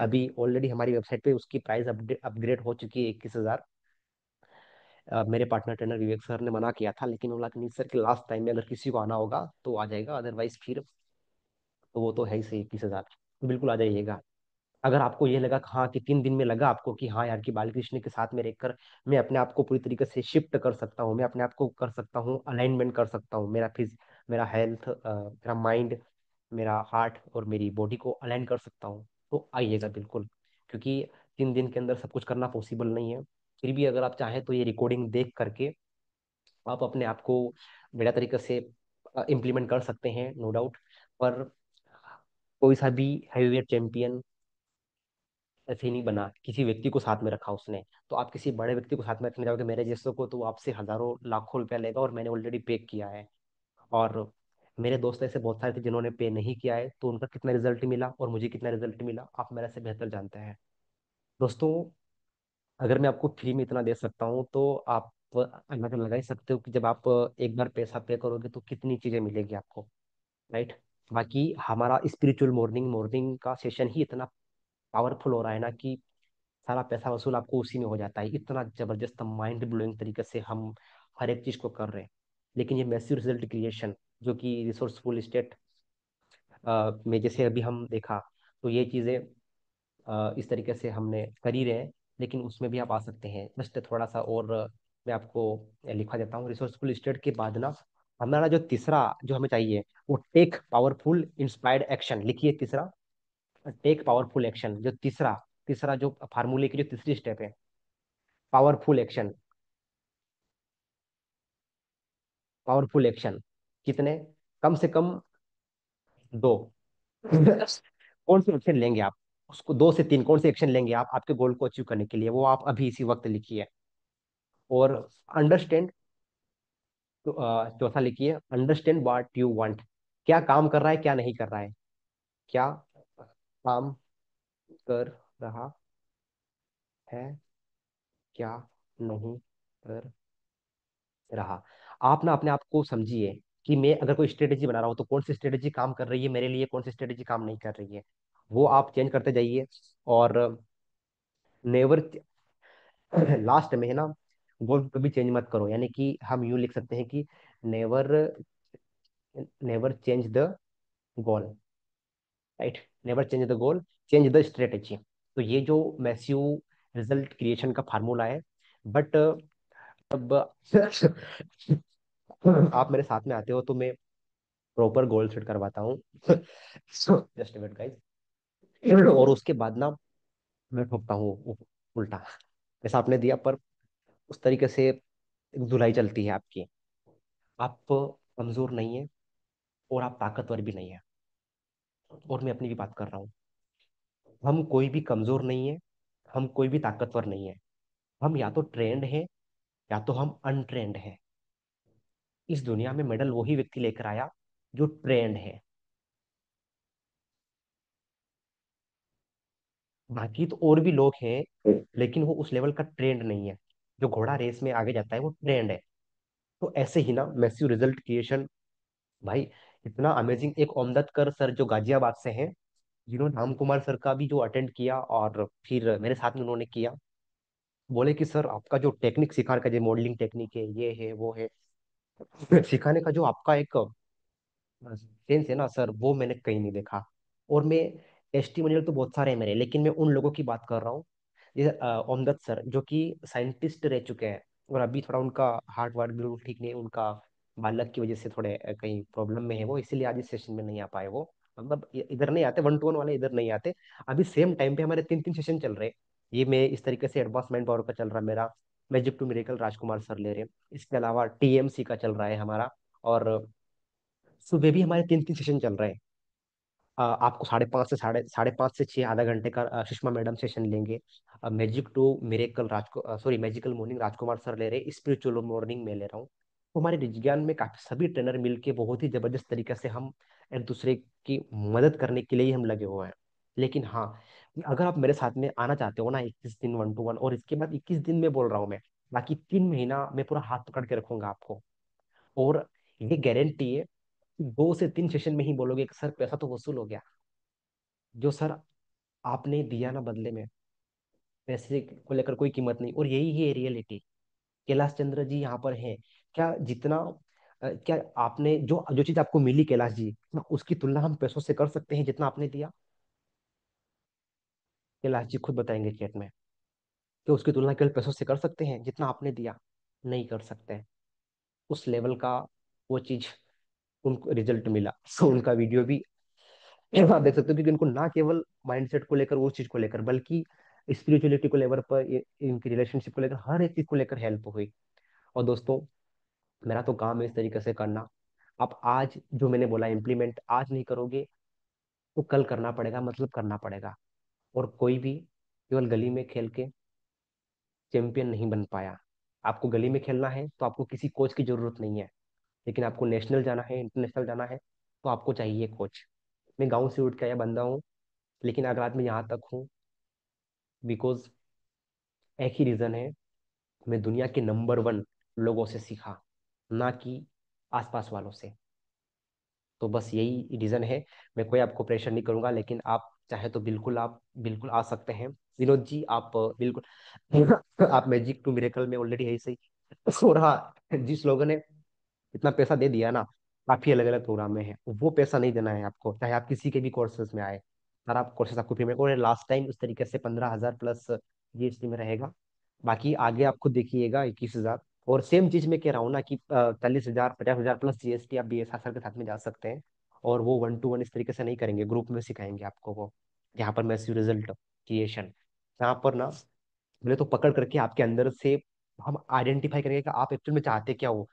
अभी ऑलरेडी हमारी वेबसाइट पे उसकी प्राइस अपग्रेड हो चुकी है 21,000। मेरे पार्टनर ट्रेनर विवेक सर ने मना किया था, लेकिन बोला कि नहीं सर कि लास्ट टाइम में अगर किसी को आना होगा तो आ जाएगा, अदरवाइज फिर तो वो तो है ही सही 21,000, तो बिल्कुल आ जाइएगा। अगर आपको ये लगा कि हाँ, कि 3 दिन में लगा आपको कि हाँ यार, कि बालकृष्ण के साथ में रहकर मैं अपने आप को पूरी तरीके से शिफ्ट कर सकता हूँ, मैं अपने आप को कर सकता हूँ अलाइनमेंट कर सकता हूँ, मेरा हेल्थ, मेरा माइंड, मेरा हार्ट और मेरी बॉडी को अलाइन कर सकता हूँ, तो आइएगा बिल्कुल। क्योंकि 3 दिन के अंदर सब कुछ करना पॉसिबल नहीं है। फिर भी अगर आप चाहें तो ये रिकॉर्डिंग देख करके आप अपने आप को बेटा तरीके से इम्प्लीमेंट कर सकते हैं, नो डाउट। पर कोई सा भी हैवीवेट चैंपियन ऐसे ही नहीं बना, किसी व्यक्ति को साथ में रखा उसने। तो आप किसी बड़े व्यक्ति को साथ में रखने जाओगे मेरे जैसों को, तो वो आपसे हजारों लाखों रुपया लेगा, और मैंने ऑलरेडी पे किया है। और मेरे दोस्त ऐसे बहुत सारे थे जिन्होंने पे नहीं किया है, तो उनका कितना रिजल्ट मिला और मुझे कितना रिजल्ट मिला, आप मेरे से बेहतर जानते हैं। दोस्तों, अगर मैं आपको फ्री में इतना दे सकता हूँ, तो आप अंदाजा लगा ही सकते हो कि जब आप एक बार पैसा पे करोगे तो कितनी चीजें मिलेगी आपको, राइट? बाकी हमारा स्पिरिचुअल मॉर्निंग मॉर्निंग का सेशन ही इतना पावरफुल हो रहा है ना, कि सारा पैसा वसूल आपको उसी में हो जाता है। इतना जबरदस्त माइंड ब्लोइंग तरीके से हम हर एक चीज को कर रहे हैं। लेकिन ये मैसिव रिजल्ट क्रिएशन, जो कि रिसोर्सफुल स्टेट में जैसे अभी हम देखा, तो ये चीजें इस तरीके से हमने कर ही रहे हैं। लेकिन उसमें भी आप आ सकते हैं, बस थोड़ा सा और मैं आपको लिखा देता हूँ। रिसोर्सफुल स्टेट के बाद ना, हमारा जो तीसरा जो हमें चाहिए, वो टेक पावरफुल इंस्पायर्ड एक्शन, लिखिए तीसरा, टेक पावरफुल एक्शन। जो तीसरा तीसरा जो फार्मूले की जो तीसरी स्टेप है, पावरफुल एक्शन। पावरफुल एक्शन कितने? कम से कम दो। कौन से एक्शन लेंगे आप, उसको 2 से 3 कौन से एक्शन लेंगे आप आपके गोल को अचीव करने के लिए, वो आप अभी इसी वक्त लिखिए। और अंडरस्टैंड, चौथा लिखिए, अंडरस्टैंड व्हाट यू वांट। क्या काम कर रहा है, क्या नहीं कर रहा है, क्या काम कर रहा है, क्या नहीं कर रहा। आप ना अपने आप को समझिए कि मैं अगर कोई स्ट्रेटेजी बना रहा हूँ तो कौन सी स्ट्रेटेजी काम कर रही है मेरे लिए, कौन सी स्ट्रेटेजी काम नहीं कर रही है, वो आप चेंज करते जाइए। और नेवर, लास्ट में है ना, गोल कभी चेंज मत करो, यानी कि हम यूं लिख सकते हैं कि never, never change the goal, right, never change the goal, change the strategy. तो ये जो मैस्यू रिजल्ट क्रिएशन का फार्मूला है। बट अब आप मेरे साथ में आते हो तो मैं प्रॉपर गोल सेट करवाता हूँ। Just wait guys. और उसके बाद ना मैं ठोकता हूँ उल्टा, जैसा आपने दिया, पर उस तरीके से धुलाई चलती है आपकी। आप कमजोर नहीं है और आप ताकतवर भी नहीं है। और मैं अपनी भी बात कर रहा हूँ, हम कोई भी कमजोर नहीं है, हम कोई भी ताकतवर नहीं है। हम या तो ट्रेंड है, या तो हम अनट्रेंड है। इस दुनिया में मेडल वही व्यक्ति लेकर आया जो ट्रेंड है। बाकी तो और भी लोग हैं, लेकिन वो उस लेवल का ट्रेंड नहीं है। जो घोड़ा रेस में आगे जाता है वो ट्रेंड है। तो ऐसे ही ना मैस्यू रिजल्ट क्रिएशन, भाई इतना अमेजिंग। एक ओमदतकर सर जो गाजियाबाद से हैं, जिन्होंने राम कुमार सर का भी जो अटेंड किया और फिर मेरे साथ में उन्होंने किया, बोले कि सर आपका जो टेक्निक सिखाने का, जो मॉडलिंग टेक्निक है, ये है वो है, सिखाने का जो आपका एक सेंस है ना सर, वो मैंने कहीं नहीं देखा। और मैं, टेस्टिमोनियल तो बहुत सारे हैं मेरे, लेकिन मैं उन लोगों की बात कर रहा हूँ, जैसे ओमदत सर जो कि साइंटिस्ट रह चुके हैं, और अभी थोड़ा उनका हार्ट वार्ट बिल्कुल ठीक नहीं है, उनका बालक की वजह से थोड़े कहीं प्रॉब्लम में है वो, इसीलिए आज इस सेशन में नहीं आ पाए वो। मतलब इधर नहीं आते, 1-to-1 वाले इधर नहीं आते। अभी सेम टाइम पे हमारे 3-3 सेशन चल रहे हैं। ये मैं इस तरीके से एडवांस माइंड पावर का चल रहा है मेरा, magic to miracle Rajkumar sir ले रहे हैं। इसके अलावा टीएमसी का चल रहा है हमारा। और सुबह भी हमारे 3-3 सेशन चल रहे हैं। आपको 5:30 से 6 आधा घंटे का सुषमा मैडम सेशन लेंगे। मैजिक टू मिरेकल राजको sorry magical morning Rajkumar sir ले रहे हैं, स्पिरिचुअल मॉर्निंग में ले रहा हूँ। तो हमारे विज्ञान में काफी सभी ट्रेनर मिलके बहुत ही जबरदस्त तरीके से हम एक दूसरे की मदद करने के लिए ही हम लगे हुए हैं। लेकिन हाँ, अगर आप मेरे साथ में आना चाहते हो ना 21 दिन 1-to-1, और इसके बाद 21 दिन में बोल रहा हूँ मैं, बाकी 3 महीना मैं पूरा हाथ पकड़ के रखूंगा आपको। और ये गारंटी है, 2 से 3 सेशन में ही बोलोगे कि सर पैसा तो वसूल हो गया। जो सर आपने दिया ना बदले में, पैसे को लेकर कोई कीमत नहीं। और यही है रियलिटी। कैलाश चंद्र जी यहाँ पर हैं। क्या जितना क्या आपने जो जो चीज आपको मिली कैलाश जी, क्या उसकी तुलना हम पैसों से कर सकते हैं जितना आपने दिया? कैलाश जी खुद बताएंगे चैट में कि उसकी तुलना केवल पैसों से कर सकते हैं जितना आपने दिया? नहीं कर सकते हैं। उस लेवल का वो चीज उनको रिजल्ट मिला। सो उनका वीडियो भी आप देख सकते हो, क्योंकि उनको ना केवल माइंडसेट को लेकर, उस चीज को लेकर, बल्कि स्पिरिचुअलिटी को लेवल पर, इनकी रिलेशनशिप को लेकर, हर एक चीज को लेकर हेल्प हुई। और दोस्तों, मेरा तो काम है इस तरीके से करना। आप आज जो मैंने बोला इम्प्लीमेंट आज नहीं करोगे तो कल करना पड़ेगा, मतलब करना पड़ेगा। और कोई भी केवल गली में खेल के चैंपियन नहीं बन पाया। आपको गली में खेलना है तो आपको किसी कोच की जरूरत नहीं है, लेकिन आपको नेशनल जाना है, इंटरनेशनल जाना है, तो आपको चाहिए कोच। मैं गाँव से उठ के आया बंदा हूँ, लेकिन अगर आज मैं यहाँ तक हूँ, बिकॉज एक ही रीजन है, मैं दुनिया के नंबर 1 लोगों से सीखा, ना कि आसपास वालों से। तो बस यही रीजन है। मैं कोई आपको प्रेशर नहीं करूंगा, लेकिन आप चाहे तो बिल्कुल, आप बिल्कुल आ सकते हैं। विनोद जी आप बिल्कुल आप मैजिक टू मिरेकल में ऑलरेडी है ही सही। और हाँ, जिस लोगों ने इतना पैसा दे दिया ना, काफी अलग अलग प्रोग्राम में है, वो पैसा नहीं देना है आपको, चाहे आप किसी के भी कोर्सेज में आए। सारा कोर्सेज आपको फ्री में, और लास्ट टाइम उस तरीके से 15,000 प्लस जीएसटी में रहेगा। बाकी आगे आप खुद देखिएगा 21,000। और सेम चीज मैं कह रहा हूँ ना कि 40,000 50,000 प्लस जीएसटी आप BSR सर के साथ में जा सकते हैं। और वो 1-to-1 इस तरीके से नहीं करेंगे, ग्रुप में सिखाएंगे आपको वो। यहाँ पर मैसिव रिजल्ट क्रिएशन, यहाँ पर ना पहले तो पकड़ करके आपके अंदर से हम आइडेंटिफाई करेंगे कि आप एक्चुअल में चाहते क्या हो।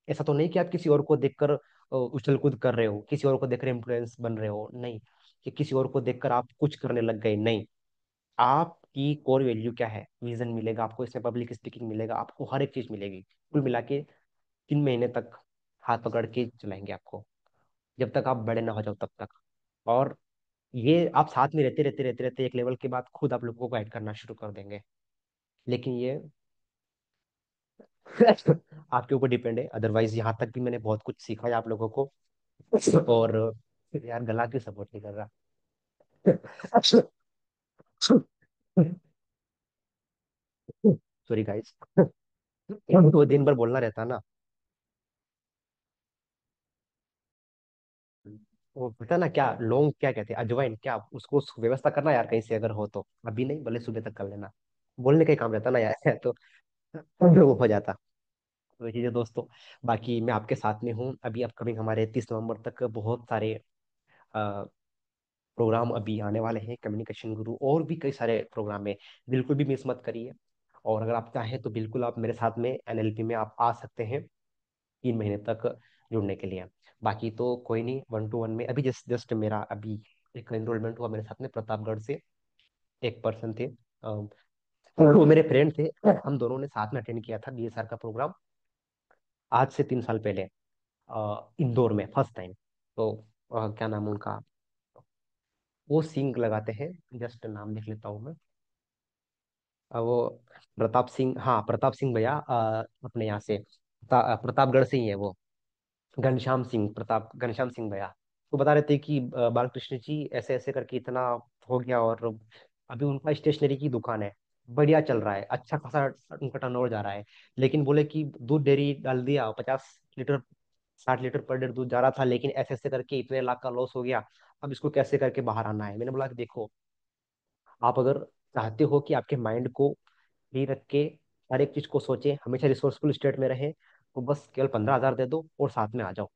ऐसा तो नहीं कि आप किसी और को देखकर उछल कूद कर रहे हो, किसी और को देखकर इन्फ्लुएंस बन रहे हो, नहीं। कि किसी और को देखकर आप कुछ करने लग गए, नहीं। आपकी कोर वैल्यू क्या है, विजन मिलेगा आपको इसमें, पब्लिक स्पीकिंग मिलेगा आपको, हर एक चीज मिलेगी कुल मिला के। 3 महीने तक हाथ पकड़ के चलाएंगे आपको, जब तक आप बड़े ना हो जाओ तब तक। और ये आप साथ में रहते रहते रहते रहते एक लेवल के बाद खुद आप लोगों को गाइड करना शुरू कर देंगे। लेकिन ये आपके ऊपर डिपेंड है। अदरवाइज यहाँ तक भी मैंने बहुत कुछ सीखा है आप लोगों को। और यार गला क्यों सपोर्ट नहीं कर रहा? Sorry guys. वो दिन भर बोलना रहता ना। वो पता ना क्या लौंग क्या कहते हैं, अजवाइन क्या, उसको व्यवस्था करना यार कहीं से अगर हो तो, अभी नहीं भले सुबह तक कर लेना। बोलने का ही काम रहता ना यार। तो वो हो जाता। तो ये चीजें दोस्तों, बाकी मैं आपके साथ में हूँ। अभी अपकमिंग हमारे 30 नवंबर तक बहुत सारे प्रोग्राम अभी आने वाले हैं, कम्युनिकेशन गुरु और भी कई सारे प्रोग्राम है। बिल्कुल भी मिस मत करिए। और अगर आप चाहें तो बिल्कुल आप मेरे साथ में एनएलपी में आप आ सकते हैं 3 महीने तक जुड़ने के लिए। बाकी तो कोई नहीं, 1 to 1 में अभी जस्ट जस्ट मेरा अभी एक एनरोलमेंट हुआ मेरे साथ में प्रतापगढ़ से। एक पर्सन थे, वो मेरे फ्रेंड थे। हम दोनों ने साथ में अटेंड किया था बीएसआर का प्रोग्राम आज से 3 साल पहले, इंदौर में फर्स्ट टाइम। तो क्या नाम है उनका, वो सिंह लगाते हैं, जस्ट नाम लिख लेता हूँ मैं। वो प्रताप सिंह, हाँ प्रताप सिंह भैया, अपने यहाँ से प्रतापगढ़ से ही है वो। घनश्याम सिंह, प्रताप घनश्याम सिंह भैया। तो बता रहे थे कि बालकृष्ण जी ऐसे ऐसे करके इतना हो गया, और अभी उनका स्टेशनरी की दुकान है, बढ़िया चल रहा है, अच्छा खासा उनका टर्नओवर जा रहा है। लेकिन बोले कि दूध डेयरी डाल दिया, 50 लीटर 60 लीटर पर डे दूध जा रहा था, लेकिन ऐसे ऐसे करके इतने लाख का लॉस हो गया। अब इसको कैसे करके बाहर आना है। मैंने बोला कि देखो, आप अगर चाहते हो कि आपके माइंड को फ्री रख के हर एक चीज को सोचे, हमेशा रिसोर्सफुल स्टेट में रहे, तो बस केवल 15,000 दे दो और साथ में आ जाओ।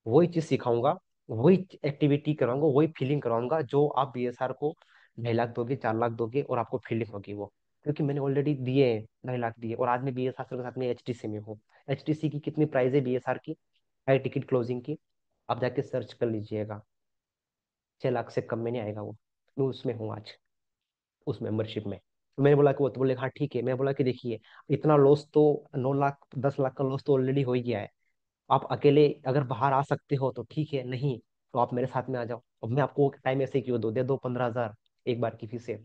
वही चीज सिखाऊंगा, वही एक्टिविटी कराऊंगा, वही फीलिंग कराऊंगा जो आप बीएसआर को 2.5 लाख दोगे, 4 लाख दोगे और आपको फीलिंग होगी वो। क्योंकि मैंने ऑलरेडी दिए हैं, 2.5 लाख दिए, और आज मैं बीएसआर के साथ में एचटीसी में हूँ। एचटीसी की कितनी प्राइस है बीएसआर की, हाई टिकट क्लोजिंग की, आप जाके सर्च कर लीजिएगा। 6 लाख से कम में नहीं आएगा वो। मैं उसमें हूँ आज, उस मेंबरशिप में। तो मैंने बोला कि वो, तो बोले हाँ ठीक है। मैं बोला कि देखिए, इतना लॉस तो 9 लाख 10 लाख का लॉस तो ऑलरेडी हो ही गया है। आप अकेले अगर बाहर आ सकते हो तो ठीक है, नहीं तो आप मेरे साथ में आ जाओ। अब मैं आपको टाइम ऐसे क्यों दो, दे दो 15,000 एक बार की फीस है।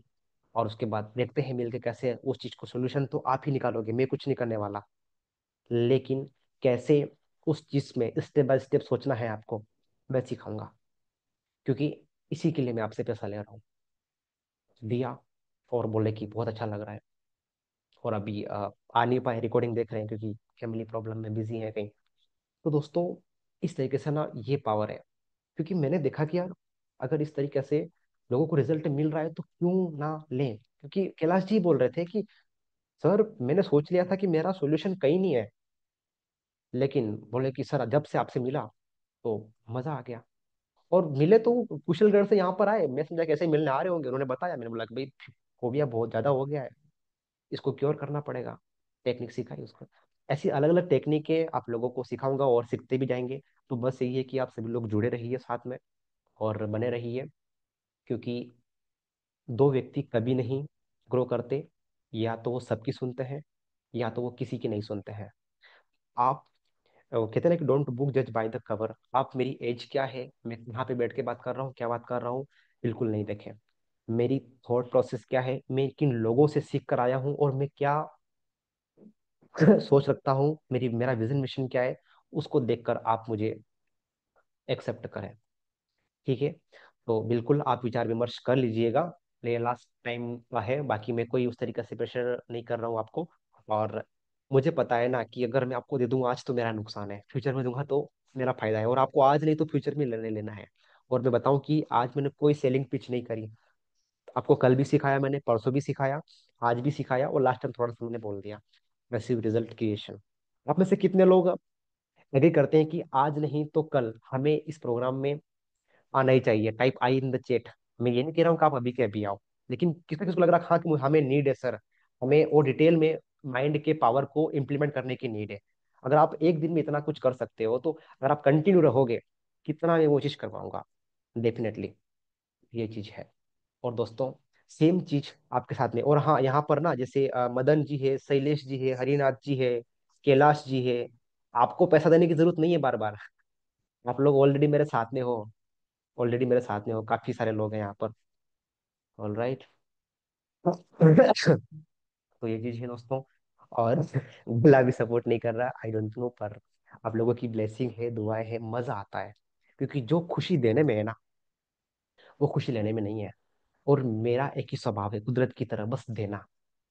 और उसके बाद देखते हैं मिलके कैसे उस चीज को, सोल्यूशन तो आप ही निकालोगे, मैं कुछ नहीं करने वाला। लेकिन कैसे उस चीज में स्टेप बाय स्टेप सोचना है आपको, मैं सिखाऊंगा। क्योंकि इसी के लिए मैं आपसे पैसा ले रहा हूँ। दिया, और बोले कि बहुत अच्छा लग रहा है। और अभी आ नहीं पाए, रिकॉर्डिंग देख रहे हैं क्योंकि फैमिली प्रॉब्लम में बिजी है कहीं। तो दोस्तों, इस तरीके से ना ये पावर है। क्योंकि मैंने देखा कि यार, अगर इस तरीके से लोगों को रिजल्ट मिल रहा है तो क्यों ना लें। क्योंकि कैलाश जी बोल रहे थे कि सर मैंने सोच लिया था कि मेरा सॉल्यूशन कहीं नहीं है, लेकिन बोले कि सर जब से आपसे मिला तो मजा आ गया। और मिले तो कुशलगढ़ से यहाँ पर आए, मैं समझा कैसे मिलने आ रहे होंगे, उन्होंने बताया। मैंने बोला कि भाई फोबिया बहुत ज्यादा हो गया है, इसको क्योर करना पड़ेगा। टेक्निक सिखाई उसको। ऐसी अलग अलग टेक्निकें आप लोगों को सिखाऊंगा और सीखते भी जाएंगे। तो बस यही है कि आप सभी लोग जुड़े रहिए साथ में और बने रहिए। क्योंकि दो व्यक्ति कभी नहीं ग्रो करते, या तो वो सबकी सुनते हैं, या तो वो किसी की नहीं सुनते हैं। आप वो कहते हैं ना कि डोंट बुक जज बाय द कवर। आप मेरी एज क्या है, मैं यहाँ पे बैठ के बात कर रहा हूँ, क्या बात कर रहा हूँ, बिल्कुल नहीं देखें। मेरी थॉट प्रोसेस क्या है, मैं किन लोगों से सीख कर आया हूँ, और मैं क्या सोच रखता हूँ, मेरा विजन मिशन क्या है, उसको देखकर आप मुझे एक्सेप्ट करें। ठीक है। तो बिल्कुल आप विचार विमर्श कर लीजिएगा। ये लास्ट टाइम का है, बाकी मैं कोई उस तरीके से प्रेशर नहीं कर रहा हूँ आपको। और मुझे पता है ना कि अगर मैं आपको दे दूंगा आज तो मेरा नुकसान है, फ्यूचर में दूंगा तो मेरा फायदा है। और आपको आज नहीं तो फ्यूचर में लेने लेना है। और मैं बताऊं कि आज मैंने कोई सेलिंग पिच नहीं करी। आपको कल भी सिखाया मैंने, परसों भी सिखाया, आज भी सिखाया, और लास्ट टाइम थोड़ा सा मैंने बोल दिया। Massive result creation. आप में से कितने लोग एग्री करते हैं कि आज नहीं तो कल हमें इस प्रोग्राम में आना ही चाहिए? Type I in the chat. मैं ये नहीं कह रहा हूँ कि आप अभी के अभी आओ, लेकिन किसी किसी को लग रहा है हाँ कि हमें नीड है सर, हमें वो डिटेल में माइंड के पावर को इम्प्लीमेंट करने की नीड है। अगर आप एक दिन में इतना कुछ कर सकते हो, तो अगर आप कंटिन्यू रहोगे, कितना मैं वो चीज करवाऊंगा डेफिनेटली। ये चीज है। और दोस्तों सेम चीज आपके साथ में, और हाँ यहाँ पर ना जैसे मदन जी है, शैलेश जी है, हरिनाथ जी है, कैलाश जी है, आपको पैसा देने की जरूरत नहीं है बार बार। आप लोग ऑलरेडी मेरे साथ में हो, ऑलरेडी मेरे साथ में हो, काफी सारे लोग हैं यहाँ पर। All right. तो ये चीज है दोस्तों। और गुला भी सपोर्ट नहीं कर रहा, आई डोंट नो, पर आप लोगों की ब्लेसिंग है, दुआएं है, मजा आता है। क्योंकि जो खुशी देने में है ना, वो खुशी लेने में नहीं है। और मेरा एक ही स्वभाव है, कुदरत की तरह बस देना।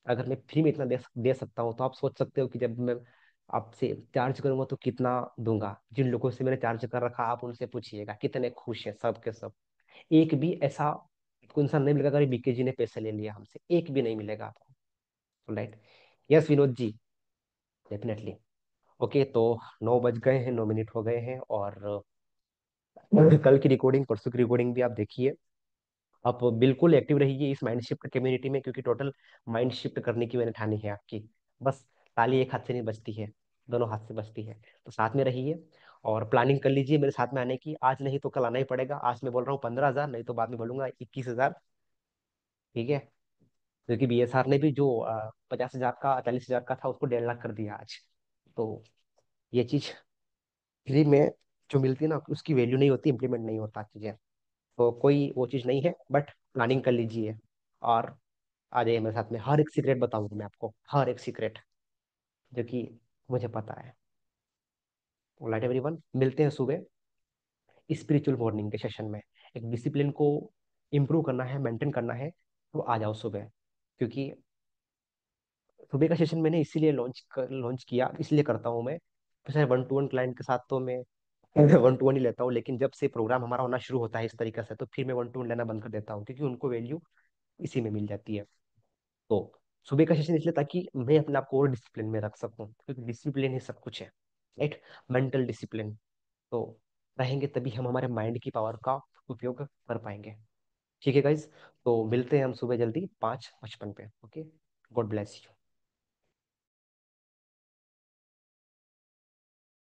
अगर मैं फ्री में इतना दे सकता हूँ, तो आप सोच सकते हो कि जब मैं आपसे चार्ज करूंगा तो कितना दूंगा। जिन लोगों से मैंने चार्ज कर रखा, आप उनसे पूछिएगा कितने खुश है सब के सब। एक भी ऐसा कोई इंसान नहीं मिलेगा, अगर बीके जी ने पैसे ले लिया हमसे, एक भी नहीं मिलेगा आपको। Right. Yes Vinod ji, definitely. Okay, तो 9 बज गए हैं, 9 मिनट हो गए हैं, और कल की रिकॉर्डिंग, परसों की रिकॉर्डिंग भी आप देखिए। आप बिल्कुल एक्टिव रहिए इस माइंड शिफ्ट कम्युनिटी में, क्योंकि टोटल माइंड शिफ्ट करने की मैंने ठानी है आपकी। बस ताली एक हाथ से नहीं बजती है, दोनों हाथ से बजती है। तो साथ में रहिए, और प्लानिंग कर लीजिए मेरे साथ में आने की। आज नहीं तो कल आना ही पड़ेगा। आज मैं बोल रहा हूँ 15,000, नहीं तो बाद में बोलूंगा 21,000। ठीक है। क्योंकि बीएसआर ने भी जो 50,000 का, 40,000 का था, उसको 1.5 लाख कर दिया आज। तो ये चीज फ्री में जो मिलती है ना, उसकी वैल्यू नहीं होती, इंप्लीमेंट नहीं होता चीजें। तो कोई वो चीज नहीं है, बट प्लानिंग कर लीजिए। और आ जाइए मेरे साथ में, हर एक सीक्रेट बताऊंगा मैं आपको, हर एक सीक्रेट जो कि मुझे पता है। ऑलराइट एवरीवन, मिलते हैं सुबह स्पिरिचुअल मॉर्निंग के सेशन में। एक डिसिप्लिन को इम्प्रूव करना है, मेंटेन करना है, तो आ जाओ सुबह। क्योंकि सुबह का सेशन मैंने इसीलिए लॉन्च किया, इसलिए करता हूँ मैं। सर 1 to 1 क्लाइंट के साथ तो मैं 1 to 1 ही लेता हूँ, लेकिन जब से प्रोग्राम हमारा होना शुरू होता है इस तरीके से, तो फिर मैं 1 to 1 लेना बंद कर देता हूँ, क्योंकि उनको वैल्यू इसी में मिल जाती है। तो सुबह का सेशन इसलिए ताकि मैं अपने आप को और डिसिप्लिन में रख सकूं, क्योंकि डिसिप्लिन ही सब कुछ है। राइट। मेंटल डिसिप्लिन तो रहेंगे, तभी हम हमारे माइंड की पावर का उपयोग कर पाएंगे। ठीक है गाइज, तो मिलते हैं हम सुबह जल्दी 5:55 पे। Okay, God bless you.